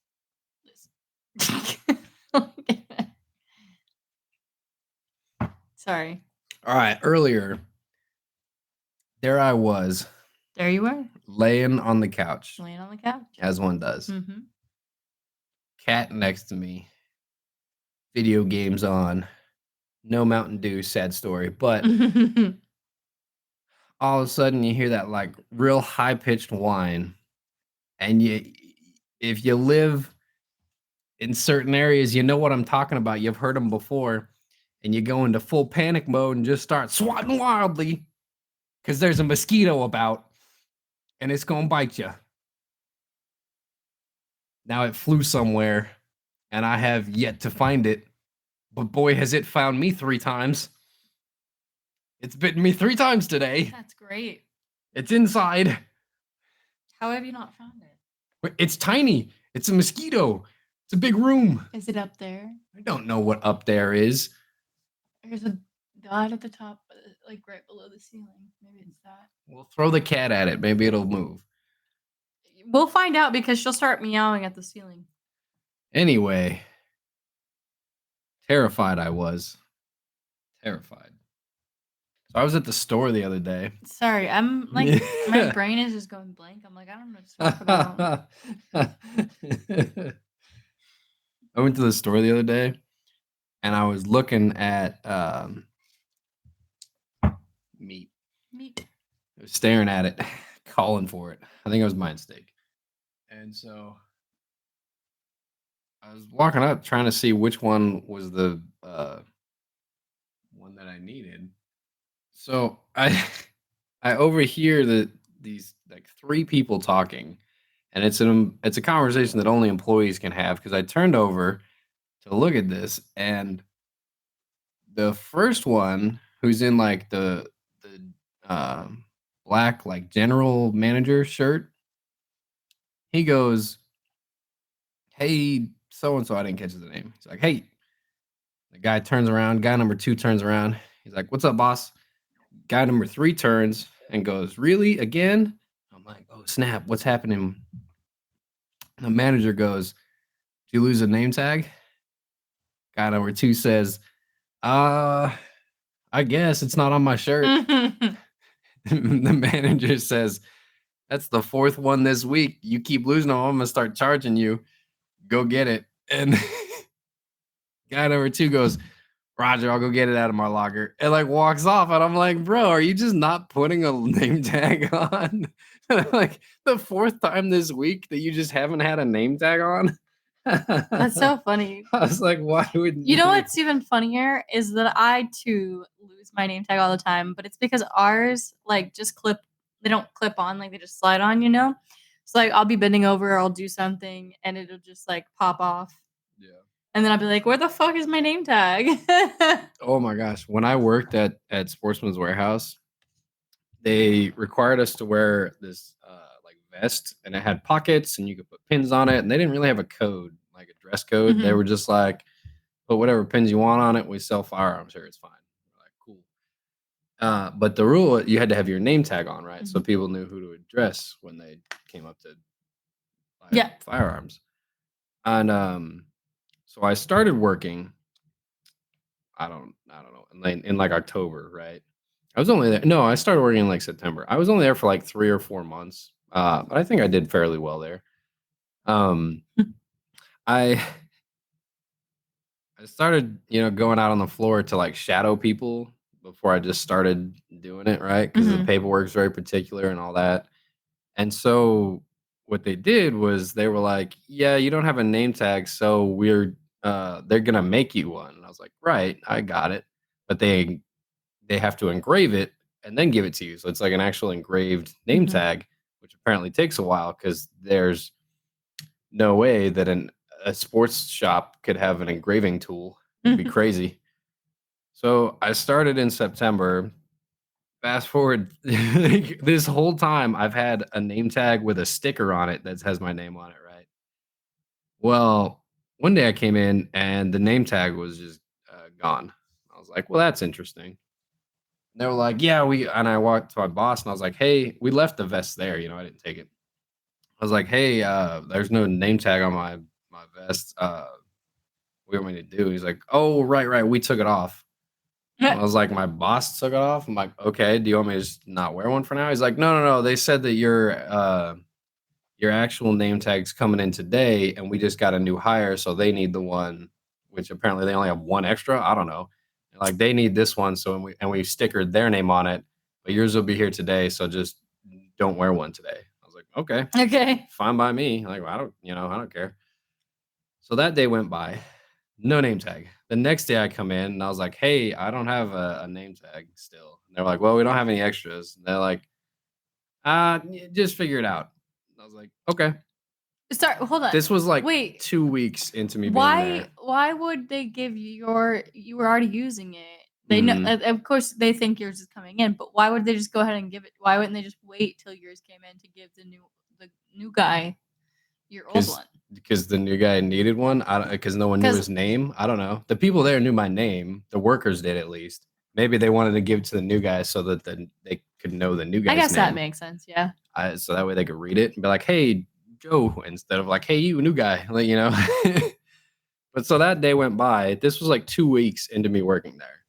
Sorry. All right, earlier, there I was. There you were. Laying on the couch. Laying on the couch. As one does. Mm-hmm. Cat next to me. Video games on. No Mountain Dew, sad story. But all of a sudden you hear that like real high-pitched whine. And if you live in certain areas, you know what I'm talking about. You've heard them before. And you go into full panic mode and just start swatting wildly because there's a mosquito about and it's going to bite you. Now it flew somewhere and I have yet to find it. But boy, has it found me 3 times. It's bitten me 3 times today. That's great. It's inside. How have you not found it? It's tiny. It's a mosquito. It's a big room. Is it up there? I don't know what up there is. There's a dot at the top, like right below the ceiling. Maybe it's that. We'll throw the cat at it. Maybe it'll move. We'll find out because she'll start meowing at the ceiling. Anyway, terrified I was. Terrified. So I was at the store the other day. Sorry, I'm like, my brain is just going blank. I'm like, I don't know what to talk about. I went to the store the other day and I was looking at meat. I was staring at it, calling for it. I think I was buying steak. And so I was walking up trying to see which one was the one that I needed. So I overhear these like 3 people talking, and it's a conversation that only employees can have because I turned over to look at this, and the first one who's in like the black like general manager shirt, he goes, "Hey, so and so," I didn't catch his name. He's like, "Hey." The guy turns around. Guy number 2 turns around. He's like, "What's up, boss?" Guy number 3 turns and goes, "Really? Again?" I'm like, "Oh, snap. What's happening?" The manager goes, "Did you lose a name tag?" Guy number 2 says, I guess it's not on my shirt." The manager says, That's the fourth one this week. You keep losing them, I'm gonna start charging you. Go get it. And guy number 2 goes, Roger, I'll go get it out of my locker. And like walks off. And I'm like, bro, are you just not putting a name tag on? Like the fourth time this week that you just haven't had a name tag on. That's so funny. I was like, why would you know what's even funnier is that I too lose my name tag all the time, but it's because ours like just they don't clip on, like they just slide on, you know? So like I'll be bending over, I'll do something and it'll just like pop off. Yeah. And then I'll be like, where the fuck is my name tag? Oh my gosh. When I worked at Sportsman's Warehouse, they required us to wear this like vest, and it had pockets and you could put pins on it, and they didn't really have a code, like a dress code. They were just like, put whatever pins you want on it. We sell firearms here. It's fine. We're like, cool. But the rule, you had to have your name tag on, right? So people knew who to address when they came up to buy firearms. And so I started working. I don't know, in like October, right? I was only there. No, I started working in like September. I was only there for like 3 or 4 months, but I think I did fairly well there. Um, I I started, going out on the floor to like shadow people before I just started doing it, right? Because the paperwork's very particular and all that. And so what they did was they were like, "Yeah, you don't have a name tag, so they're gonna make you one." And I was like, "Right, I got it," but they have to engrave it and then give it to you. So it's like an actual engraved name tag, which apparently takes a while because there's no way that a sports shop could have an engraving tool. It'd be crazy. So I started in September. Fast forward, this whole time I've had a name tag with a sticker on it that has my name on it, right? Well, one day I came in and the name tag was just gone. I was like, well, that's interesting. They were like, yeah, and I walked to my boss and I was like, hey, we left the vest there. I didn't take it. I was like, hey, there's no name tag on my vest. What do you want me to do? He's like, oh, right. We took it off. I was like, my boss took it off. I'm like, okay, do you want me to just not wear one for now? He's like, no. They said that your actual name tag's coming in today, and we just got a new hire, so they need the one, which apparently they only have one extra. I don't know. Like they need this one, so we stickered their name on it, but yours will be here today, so just don't wear one today. I was like, okay, fine by me. Like I don't care. So that day went by, no name tag. The next day I come in and I was like, hey, I don't have a name tag still. And they're like, well, we don't have any extras. And they're like, just figure it out. I was like, okay. Hold on. This was like Wait, 2 weeks into me being there. Why would they give you you were already using it? They know, of course, they think yours is coming in, but why would they just go ahead and give it? Why wouldn't they just wait till yours came in to give the new guy your old one? Because the new guy needed one. Because no one knew his name. I don't know. The people there knew my name. The workers did, at least. Maybe they wanted to give it to the new guy so that they could know the new guy's name. I guess that makes sense. Yeah. So that way they could read it and be like, "Hey, Joe," instead of like, "Hey, you new guy." Like. But so that day went by. This was like 2 weeks into me working there.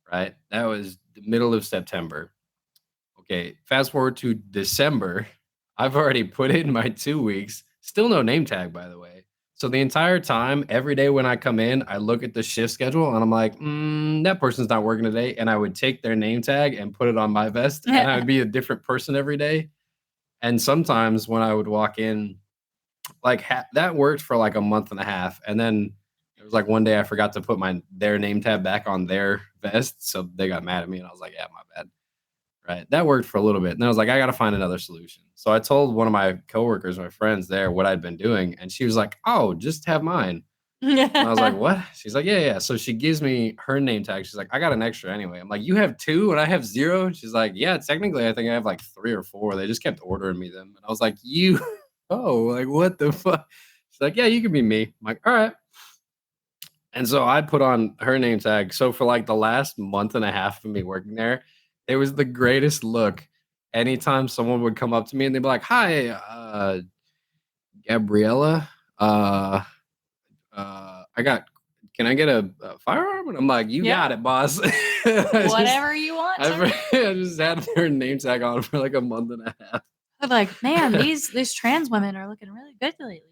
Right. That was the middle of September. Okay. Fast forward to December. I've already put in my 2 weeks. Still no name tag, by the way. So the entire time, every day when I come in, I look at the shift schedule and I'm like, that person's not working today. And I would take their name tag and put it on my vest, and I would be a different person every day. And sometimes when I would walk in, like that worked for like a month and a half. And then there was like one day I forgot to put their name tag back on their vest. So they got mad at me and I was like, yeah, my bad. Right. That worked for a little bit. And I was like, I got to find another solution. So I told one of my coworkers, my friends there, what I'd been doing. And she was like, oh, just have mine. And I was like, what? She's like, yeah. So she gives me her name tag. She's like, I got an extra anyway. I'm like, you have 2 and I have 0? She's like, yeah, technically I think I have like 3 or 4. They just kept ordering me them. And I was like, like, what the fuck? She's like, yeah, you can be me. I'm like, all right. And so I put on her name tag. So for like the last month and a half of me working there, it was the greatest look. Anytime someone would come up to me and they'd be like, hi, Gabriella, can I get a firearm? And I'm like, you got it, boss. Whatever you want. I just had her name tag on for like a month and a half. I'm like, man, these trans women are looking really good lately.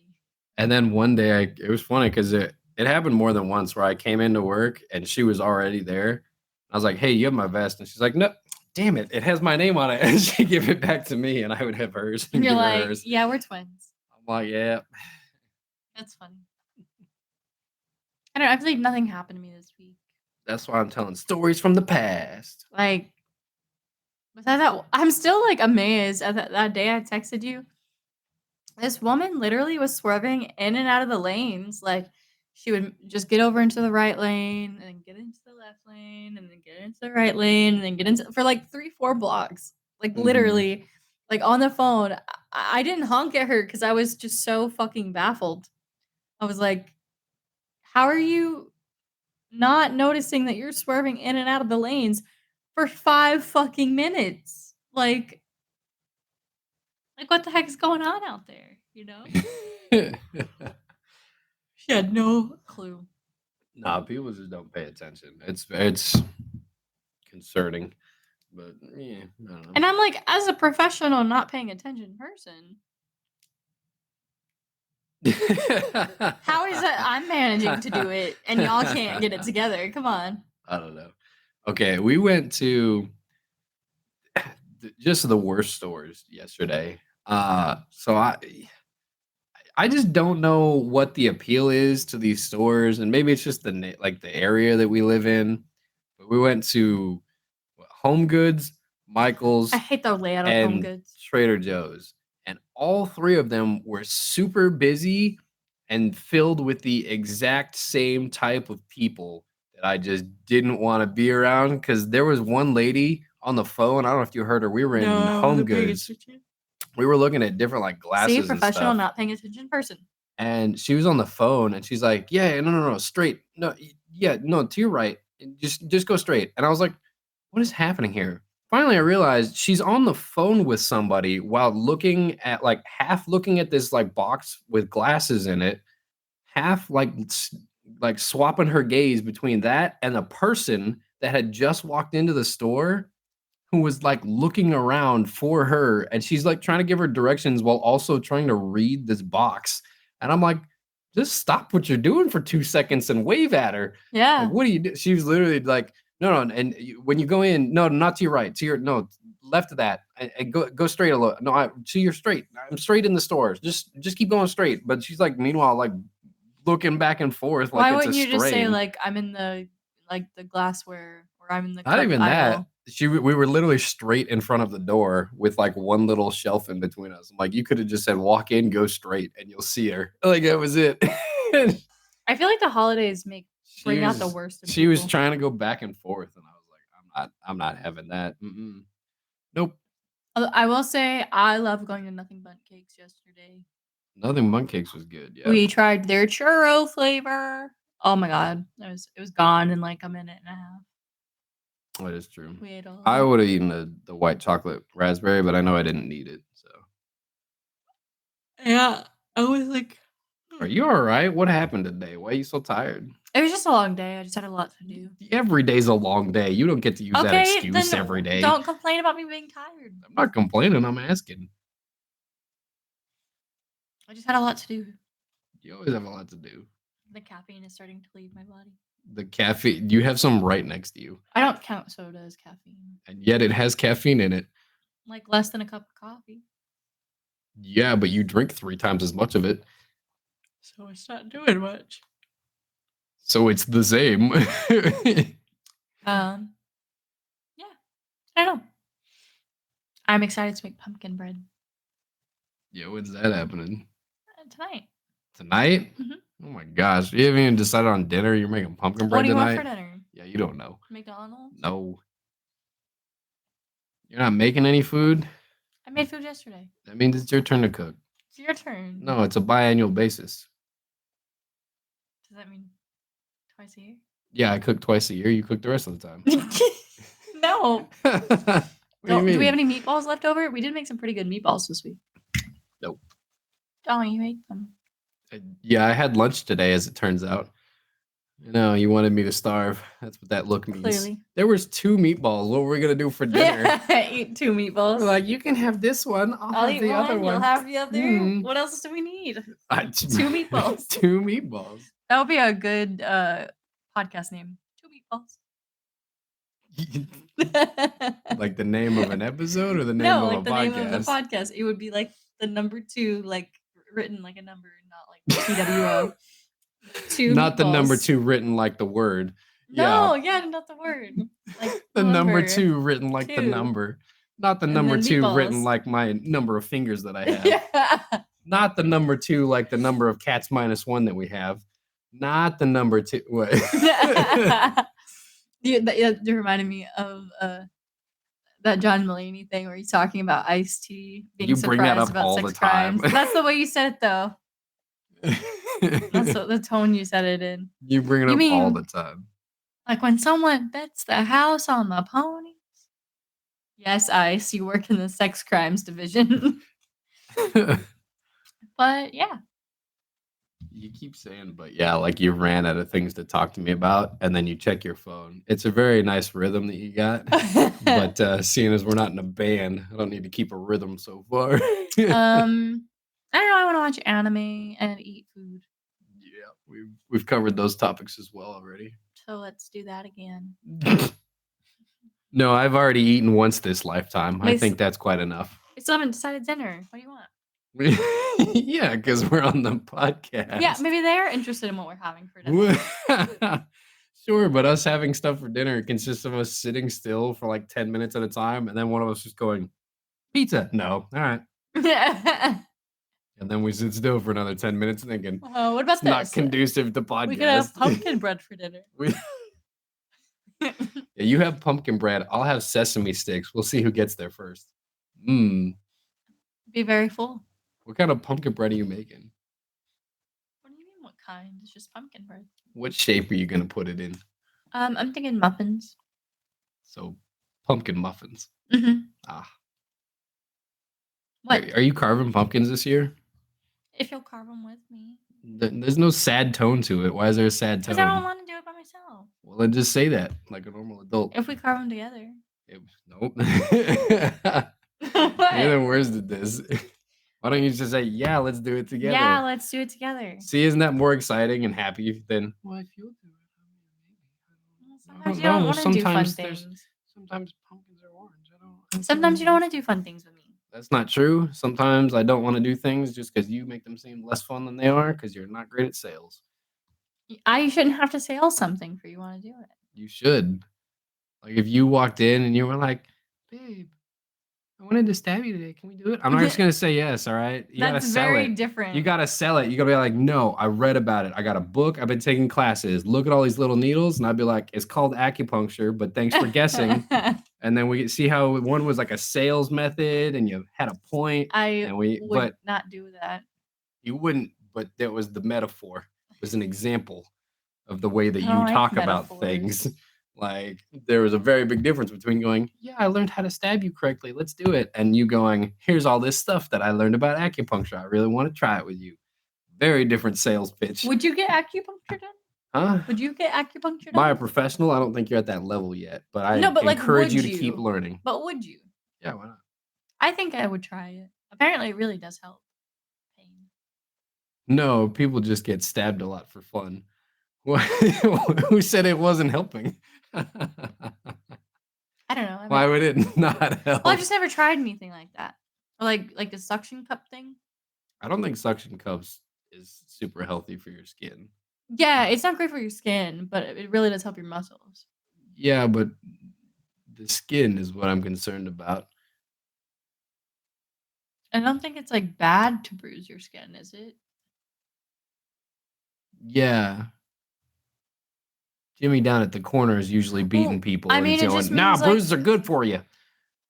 And then one day, it was funny because it happened more than once where I came into work and she was already there. I was like, "Hey, you have my vest," and she's like, "No, damn it, it has my name on it." And she give it back to me, and I would have hers And and you're give her like, hers. yeah, we're twins. I'm like, "Yeah." That's funny. I don't know. I feel like nothing happened to me this week. That's why I'm telling stories from the past. Like, besides that, I'm still like amazed at that day I texted you. This woman literally was swerving in and out of the lanes. Like, she would just get over into the right lane and then get into the left lane and then get into the right lane and then get into for like 3-4 blocks. Like, literally, like on the phone. I didn't honk at her because I was just so fucking baffled. I was like, how are you not noticing that you're swerving in and out of the lanes for 5 fucking minutes? Like what the heck is going on out there, you know? She had no clue. Nah, people just don't pay attention. It's concerning, but yeah, I don't know. And I'm like, as a professional not paying attention person, how is it I'm managing to do it and y'all can't get it together? Come on. I don't know. Okay, we went to just the worst stores yesterday. So I just don't know what the appeal is to these stores, and maybe it's just like the area that we live in. But we went to Home Goods, Michael's, I hate the layout of Home and Goods. Trader Joe's, and all three of them were super busy and filled with the exact same type of people that I just didn't want to be around. Because there was one lady on the phone. I don't know if you heard her. We were in Home Goods. We were looking at different like glasses See, and professional, stuff. not paying attention person. And she was on the phone and she's like, "Yeah, no, straight. No, yeah, no, to your right. Just go straight." And I was like, "What is happening here?" Finally, I realized she's on the phone with somebody while looking at like half looking at this like box with glasses in it, half like swapping her gaze between that and a person that had just walked into the store who was like looking around for her, and she's like trying to give her directions while also trying to read this box. And I'm like, just stop what you're doing for 2 seconds and wave at her. Yeah. Like, what do you do? She was literally like, no, and when you go in, no, not to your right, to your no, left of that, and go straight a little. No, to your straight. I'm straight in the stores. Just keep going straight. But she's like, meanwhile, like looking back and forth, like Why it's a wouldn't you just say strain. like I'm in the glassware or I'm in the Not cup even that. aisle? We were literally straight in front of the door with like one little shelf in between us. I'm like, you could have just said walk in, go straight, and you'll see her. Like that was it. I feel like the holidays bring out the worst in She was people. trying to go back and forth, and I was like, I'm not having that. Nope. I will say I love going to Nothing Bundt Cakes yesterday. Nothing Monk Cakes was good. Yeah. We tried their churro flavor. Oh my god, it was gone in like a minute and a half. That is true. We ate all. I would have eaten the white chocolate raspberry, but I know I didn't need it. So. Yeah, I was like, Are you all right? What happened today? Why are you so tired? it was just a long day. I just had a lot to do. Every day's a long day. You don't get to use that excuse then every day. don't complain about me being tired. I'm not complaining. I'm asking. I just had a lot to do. You always have a lot to do. The caffeine is starting to leave my body. The caffeine, you have some right next to you. I don't count soda as caffeine. And yet it has caffeine in it. Like less than a cup of coffee. Yeah, but you drink 3 times as much of it. So it's not doing much. So it's the same. Yeah. I don't know. I'm excited to make pumpkin bread. Yeah, when's that happening? Tonight. Tonight? Mm-hmm. Oh my gosh. You haven't even decided on dinner. You're making pumpkin bread tonight? What do you tonight? want for dinner? Yeah, you don't know. McDonald's? No. You're not making any food? I made food yesterday. That means it's your turn to cook. It's your turn. No, it's a biannual basis. Does that mean twice a year? Yeah, I cook twice a year. You cook the rest of the time. No. What do you mean? Do we have any meatballs left over? We did make some pretty good meatballs this week. Nope. Oh, you ate them. Yeah, I had lunch today, as it turns out. No, you wanted me to starve. That's what that look means. Clearly. There was 2 meatballs. What were we gonna do for dinner? Eat 2 meatballs. We're like, you can have this one. I'll have eat the other one. one. You'll have the other. Mm. What else do we need? 2 meatballs. 2 meatballs. That would be a good podcast name. 2 meatballs. Like the name of an episode or the name No, of like a the podcast? name of the podcast. It would be like the number 2, like written like a number, not like TWO. 2 Not the number meatballs. 2 written like the word. No, yeah, not the word. Like The number 2 written like the 2. number. Not the And number then 2 written meatballs. like my number of fingers that I have. Yeah. Not the number 2 like the number of cats minus 1 that we have. Not the number 2. What? That reminded me of that John Mulaney thing where he's talking about Ice-T being You bring that surprised up about all sex the time. crimes. That's the way you said it, though. That's the tone you said it in. You bring it You up all mean- the time. Like when someone bets the house on the ponies. Yes, Ice, you work in the sex crimes division. But yeah. You keep saying, but yeah, like you ran out of things to talk to me about, and then you check your phone. It's a very nice rhythm that you got, but seeing as we're not in a band, I don't need to keep a rhythm so far. I don't know. I want to watch anime and eat food. Yeah, we've covered those topics as well already. So let's do that again. No, I've already eaten once this lifetime. I Makes- think that's quite enough. We still haven't decided dinner. What do you want? Yeah, because we're on the podcast. Yeah, maybe they're interested in what we're having for dinner. Sure, but us having stuff for dinner consists of us sitting still for like 10 minutes at a time, and then one of us just going, pizza. No. All right. And then we sit still for another 10 minutes thinking, what about it's not this? conducive to podcast. We could have pumpkin bread for dinner. Yeah, you have pumpkin bread. I'll have sesame sticks. We'll see who gets there first. Mmm. Be very full. What kind of pumpkin bread are you making? What do you mean, what kind? It's just pumpkin bread. What shape are you going to put it in? I'm thinking muffins. So, pumpkin muffins. Mm-hmm. Ah. What? Are you carving pumpkins this year? If you'll carve them with me. There's no sad tone to it. Why is there a sad tone? Because I don't want to do it by myself. Well, then just say that like a normal adult. If we carve them together. Nope. What? You're the worst at this. Why don't you just say, yeah, let's do it together? Yeah, let's do it together. See, isn't that more exciting and happy than, well, if you'll do it. Sometimes you don't want to do fun things. Sometimes pumpkins are orange. Sometimes you don't want to do fun things with me. That's not true. Sometimes I don't want to do things just because you make them seem less fun than they are because you're not great at sales. I shouldn't have to sell something for you want to do it. You should. Like if you walked in and you were like, babe, I wanted to stab you today. Can we do it? I'm not just going to say yes, all right? You got to That's sell very it. different. You got to sell it. You got to be like, no, I read about it. I got a book. I've been taking classes. Look at all these little needles. And I'd be like, it's called acupuncture, but thanks for guessing. And then we see how one was like a sales method and you had a point. would not do that. You wouldn't, but that was the metaphor. It was an example of the way that you like talk about metaphors. things. Like there was a very big difference between going, yeah, I learned how to stab you correctly. Let's do it. And you going, here's all this stuff that I learned about acupuncture. I really want to try it with you. Very different sales pitch. Would you get acupuncture done? Huh? Would you get acupuncture done? By a professional? I don't think you're at that level yet, but I encourage you to keep learning. But would you? Yeah, why not? I think I would try it. Apparently, it really does help. Pain. No, people just get stabbed a lot for fun. Who said it wasn't helping? I don't know. Why would it not help? Well, I've just never tried anything like that. Or like the suction cup thing. I don't think suction cups is super healthy for your skin. Yeah, it's not great for your skin, but it really does help your muscles. Yeah, but the skin is what I'm concerned about. I don't think it's like bad to bruise your skin, is it? Yeah. Jimmy down at the corner is usually beating people. I and he's mean, it going, just nah, means, like- bruises are good for you.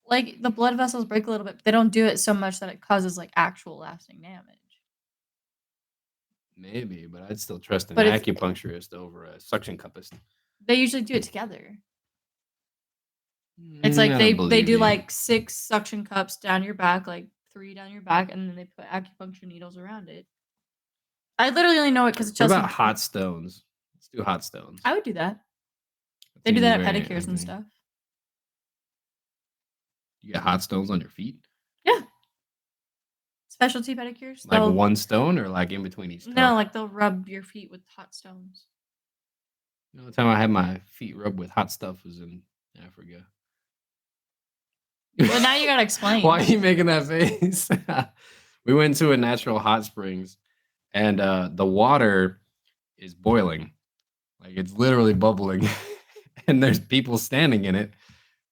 Like the blood vessels break a little bit, but they don't do it so much that it causes like actual lasting damage. Maybe, but I'd still trust an But if- acupuncturist over a suction cupist. They usually do it together. It's like I they don't do believe you. like 6 suction cups down your back, like 3 down your back, and then they put acupuncture needles around it. I literally only know it because What Chelsea. about hot stones? Let's do hot stones. I would do that. That They do seems that at very pedicures and empty. stuff. You get hot stones on your feet? Yeah. Specialty pedicures. Like one stone or like in between each toe? No, like they'll rub your feet with hot stones. The only time I had my feet rubbed with hot stuff was in Africa. Well, now you gotta explain. Why are you making that face? We went to a natural hot springs, and the water is boiling. Like it's literally bubbling. And there's people standing in it,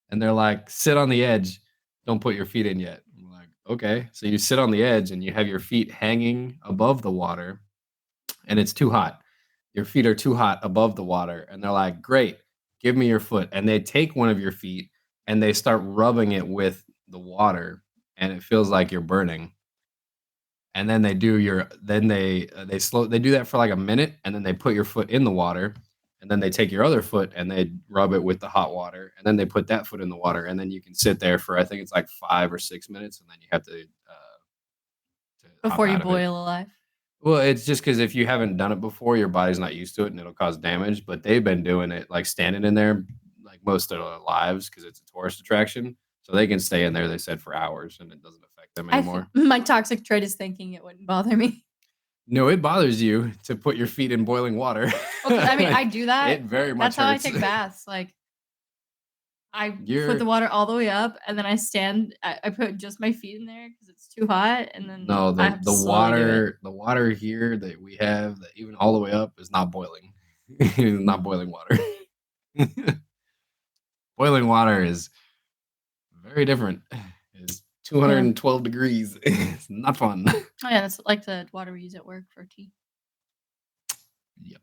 and they're like, sit on the edge, don't put your feet in yet. I'm like, okay. So you sit on the edge and you have your feet hanging above the water, and it's too hot. Your feet are too hot above the water. And they're like, great, give me your foot. And they take one of your feet and they start rubbing it with the water, and it feels like you're burning. And then they do they do that for like a minute, and then they put your foot in the water, and then they take your other foot and they rub it with the hot water, and then they put that foot in the water, and then you can sit there for, I think it's like 5 or 6 minutes, and then you have to before you boil alive. Well, it's just because if you haven't done it before, your body's not used to it and it'll cause damage. But they've been doing it, like standing in there, like most of their lives, because it's a tourist attraction. So they can stay in there, they said, for hours, and it doesn't affect them anymore. My toxic trait is thinking it wouldn't bother me. No, it bothers you to put your feet in boiling water. Well, I mean, I do that. It very much That's how hurts. I take baths. Like, I put the water all the way up, and then I stand. I put just my feet in there because it's too hot, and then No, I have to the slowly do it. water here that we have, that even all the way up, is not boiling. It's not boiling water. Boiling water is very different. It's 212 degrees. It's not fun. Oh yeah, that's like the water we use at work for tea. Yep.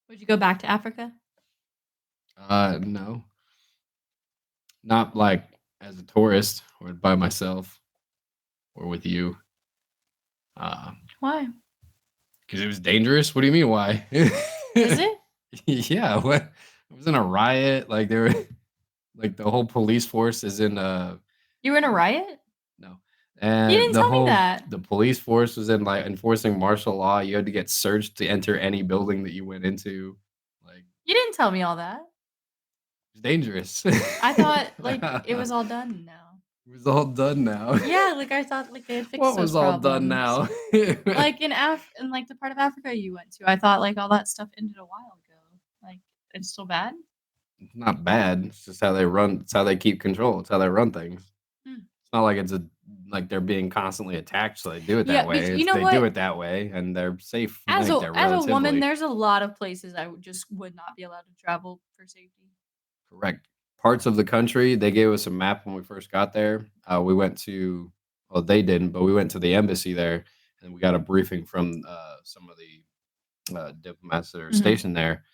Would you go back to Africa? No. Not like as a tourist or by myself or with you. Why? Because it was dangerous. What do you mean why? Is it? Yeah. What? It was in a riot. Like there were, like the whole police force is in You were in a riot? no. And you didn't tell me that. The police force was in like enforcing martial law. You had to get searched to enter any building that you went into. Like you didn't tell me all that. It's dangerous. I thought like it was all done now. It was all done now. Yeah, like I thought like they had fixed What those was all done problems. now? Like in like the part of Africa you went to, I thought like all that stuff ended a while ago. Like it's still bad. It's not bad. It's just how they run. It's how they keep control. It's how they run things. It's not like like they're being constantly attacked, so they do it that way. You know they do it that way, and they're safe. As a woman, there's a lot of places I would not be allowed to travel for safety. Correct. Parts of the country, they gave us a map when we first got there. We went to, well, they didn't, but we went to the embassy there, and we got a briefing from some of the diplomats that are stationed there.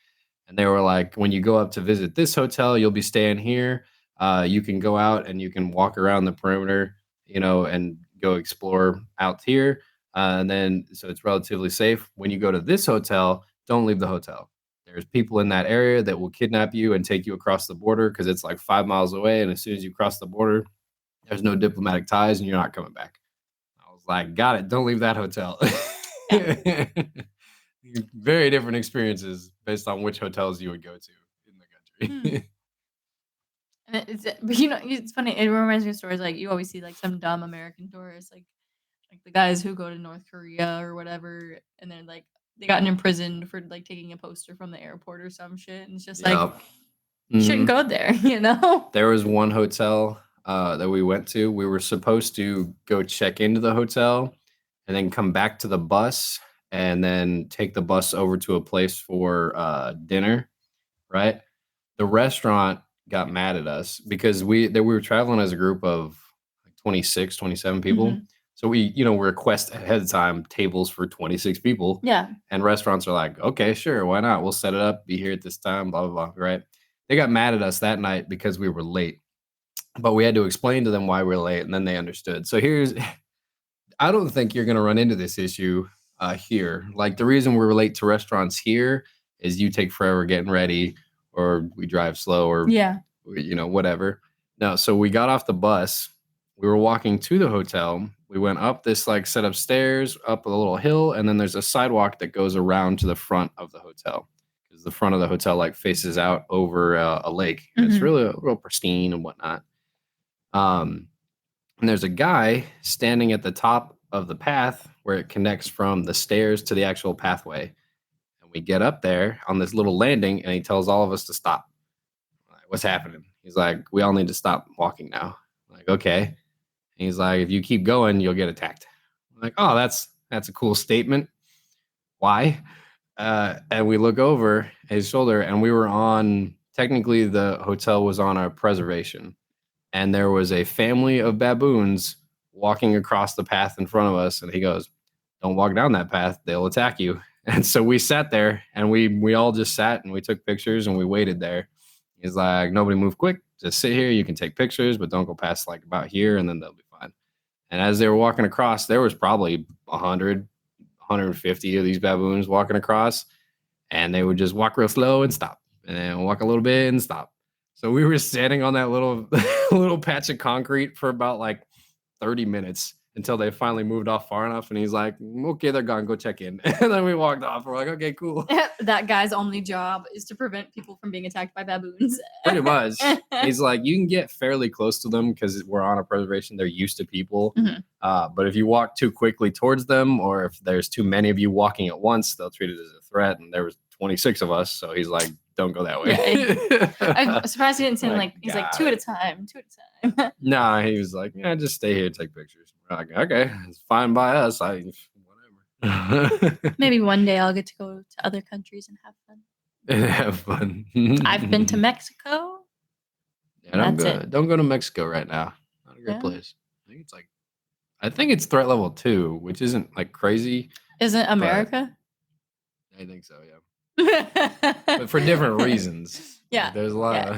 And they were like, when you go up to visit this hotel, you'll be staying here. You can go out and you can walk around the perimeter, and go explore out here. And then, so it's relatively safe. When you go to this hotel, don't leave the hotel. There's people in that area that will kidnap you and take you across the border because it's like 5 miles away. And as soon as you cross the border, there's no diplomatic ties and you're not coming back. I was like, got it. Don't leave that hotel. Very different experiences based on which hotels you would go to in the country. And it's funny. It reminds me of stories like you always see like some dumb American tourists, like the guys who go to North Korea or whatever, and then like they gotten imprisoned for like taking a poster from the airport or some shit. And it's just like you shouldn't go there, There was one hotel that we went to. We were supposed to go check into the hotel and then come back to the bus and then take the bus over to a place for dinner, right? The restaurant got mad at us because we were traveling as a group of like 26, 27 people. So we, request ahead of time tables for 26 people. Yeah. And restaurants are like, okay, sure, why not? We'll set it up, be here at this time, blah, blah, blah, right? They got mad at us that night because we were late. But we had to explain to them why we were late, and then they understood. So I don't think you're going to run into this issue here. Like the reason we're late to restaurants here is you take forever getting ready, or we drive slow, or whatever. No, so we got off the bus. we were walking to the hotel. We went up this like set of stairs, up a little hill, and then there's a sidewalk that goes around to the front of the hotel because the front of the hotel like faces out over a lake, and it's really real pristine and whatnot. Um, and there's a guy standing at the top of the path where it connects from the stairs to the actual pathway. And we get up there on this little landing, and he tells all of us to stop. Like, what's happening? He's like, we all need to stop walking now. I'm like, okay. And he's like, if you keep going, you'll get attacked. I'm like, oh, that's a cool statement. Why? And we look over his shoulder, and we were on. Technically, the hotel was on a preservation, and there was a family of baboons walking across the path in front of us. And he goes, "Don't walk down that path; they'll attack you." And so we sat there, and we all just sat and we took pictures and we waited there. He's like, "Nobody move quick. Just sit here. You can take pictures, but don't go past like about here, and then they'll be fine." And as they were walking across, there was probably 100, 150 of these baboons walking across, and they would just walk real slow and stop, and then walk a little bit and stop. So we were standing on that little little patch of concrete for about like 30 minutes until they finally moved off far enough. And he's like, "Okay, they're gone. Go check in." And then we walked off. We're like, "Okay, cool." That guy's only job is to prevent people from being attacked by baboons. Pretty much. He's like, you can get fairly close to them because we're on a preservation. They're used to people. But if you walk too quickly towards them, or if there's too many of you walking at once, they'll treat it as a threat. And there was 26 of us. So he's like, don't go that way. Yeah, I'm surprised he didn't seem like he's God. like two at a time. Nah, he was like, yeah, just stay here, take pictures. We're like, okay, it's fine by us. Whatever. Maybe one day I'll get to go to other countries and have fun. Have fun. I've been to Mexico. Yeah, don't go to Mexico right now. Not a great place. I think it's threat level 2, which isn't like crazy. Isn't America? I think so, yeah. But for different reasons. Yeah. Like, there's a lot of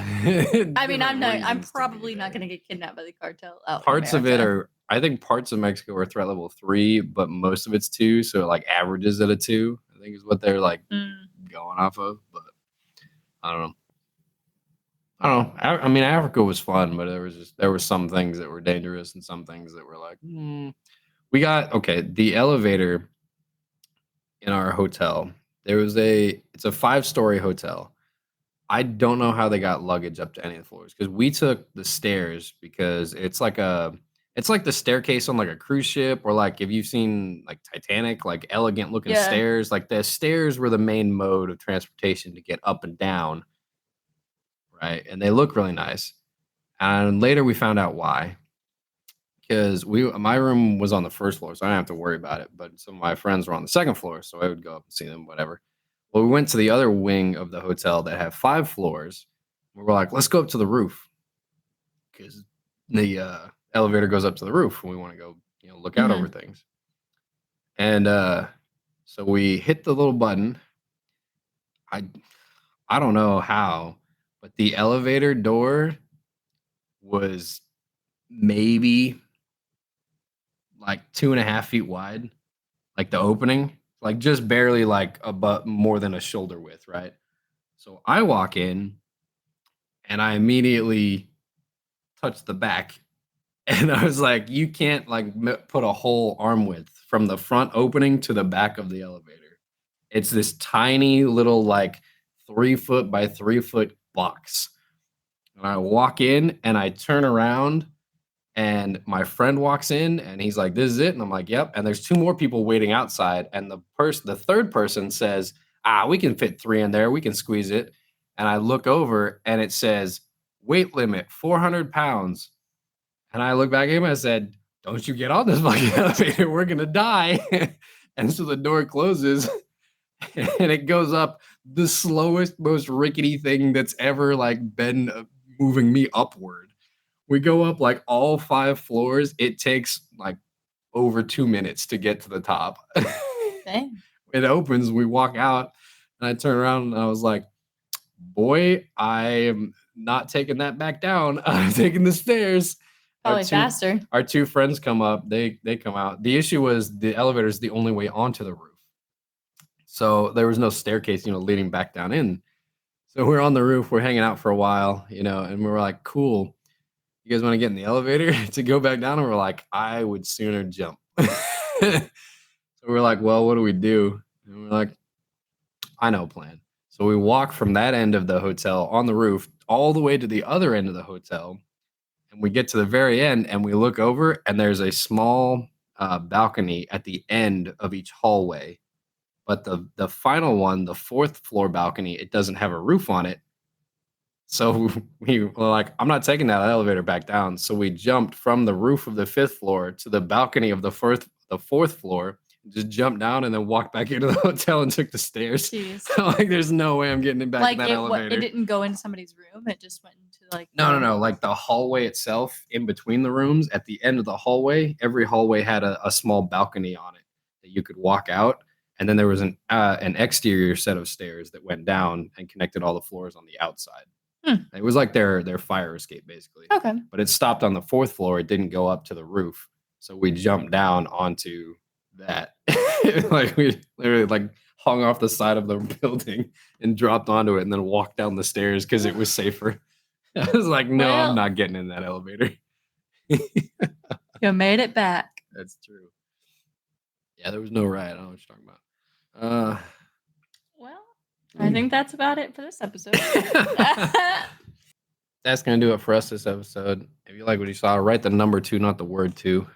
I mean, I'm probably not gonna get kidnapped by the cartel. Parts of it are, I think parts of Mexico are threat level 3, but most of it's 2, so it like averages at a 2, I think is what they're like going off of. But I don't know. I mean, Africa was fun, but there were some things that were dangerous and some things that were like, we got the elevator in our hotel. It's a 5-story hotel. I don't know how they got luggage up to any of the floors because we took the stairs because it's like the staircase on like a cruise ship, or like if you've seen like Titanic, like elegant looking stairs. Like the stairs were the main mode of transportation to get up and down. Right. And they look really nice. And later we found out why. Because my room was on the first floor, so I didn't have to worry about it. But some of my friends were on the second floor, so I would go up and see them, whatever. Well, we went to the other wing of the hotel that had 5 floors. We were like, let's go up to the roof. Because the elevator goes up to the roof, and we want to go, look out over things. And so we hit the little button. I don't know how, but the elevator door was maybe like 2.5 feet wide, like the opening, like just barely like more than a shoulder width, right? So I walk in and I immediately touch the back, and I was like, you can't like put a whole arm width from the front opening to the back of the elevator. It's this tiny little like 3 foot by 3 foot box. And I walk in and I turn around, and my friend walks in and he's like, "This is it." And I'm like, "Yep." And there's 2 more people waiting outside. And the third person says, "We can fit 3 in there. We can squeeze it." And I look over and it says, "Weight limit, 400 pounds." And I look back at him and I said, "Don't you get on this fucking elevator. We're going to die." And so the door closes and it goes up the slowest, most rickety thing that's ever like been moving me upward. We go up like all 5 floors. It takes like over 2 minutes to get to the top. Dang. It opens, we walk out, and I turn around and I was like, boy, I am not taking that back down. I'm taking the stairs. Probably faster. Our 2 friends come up. They come out. The issue was the elevator is the only way onto the roof. So there was no staircase, leading back down in. So we're on the roof. We're hanging out for a while, and we were like, cool. you guys want to get in the elevator to go back down? And we're like, I would sooner jump. So we're like, well, what do we do? And we're like, I know a plan. So we walk from that end of the hotel on the roof all the way to the other end of the hotel. And we get to the very end and we look over and there's a small balcony at the end of each hallway. But the final one, the fourth floor balcony, it doesn't have a roof on it. So we were like, I'm not taking that elevator back down. So we jumped from the roof of the fifth floor to the balcony of the fourth floor, just jumped down and then walked back into the hotel and took the stairs. Jeez. Like, there's no way I'm getting back Like in that elevator. it didn't go into somebody's room. It just went into like No. Like the hallway itself, in between the rooms, at the end of the hallway, every hallway had a small balcony on it that you could walk out. And then there was an exterior set of stairs that went down and connected all the floors on the outside. It was like their fire escape, basically. Okay. But it stopped on the fourth floor. It didn't go up to the roof. So we jumped down onto that. Like we literally like hung off the side of the building and dropped onto it and then walked down the stairs because it was safer. I was like, no, Well, I'm not getting in that elevator. You made it back. That's true. Yeah, there was no riot. I don't know what you're talking about. Well, I think that's about it for this episode. That's going to do it for us this episode. If you like what you saw, write the number 2, not the word 2,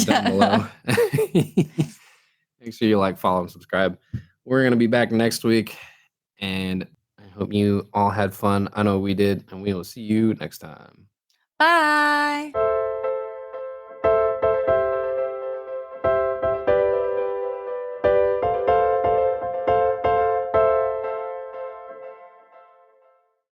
down below. Make sure you like, follow, and subscribe. We're going to be back next week, and I hope you all had fun. I know we did, and we will see you next time. Bye.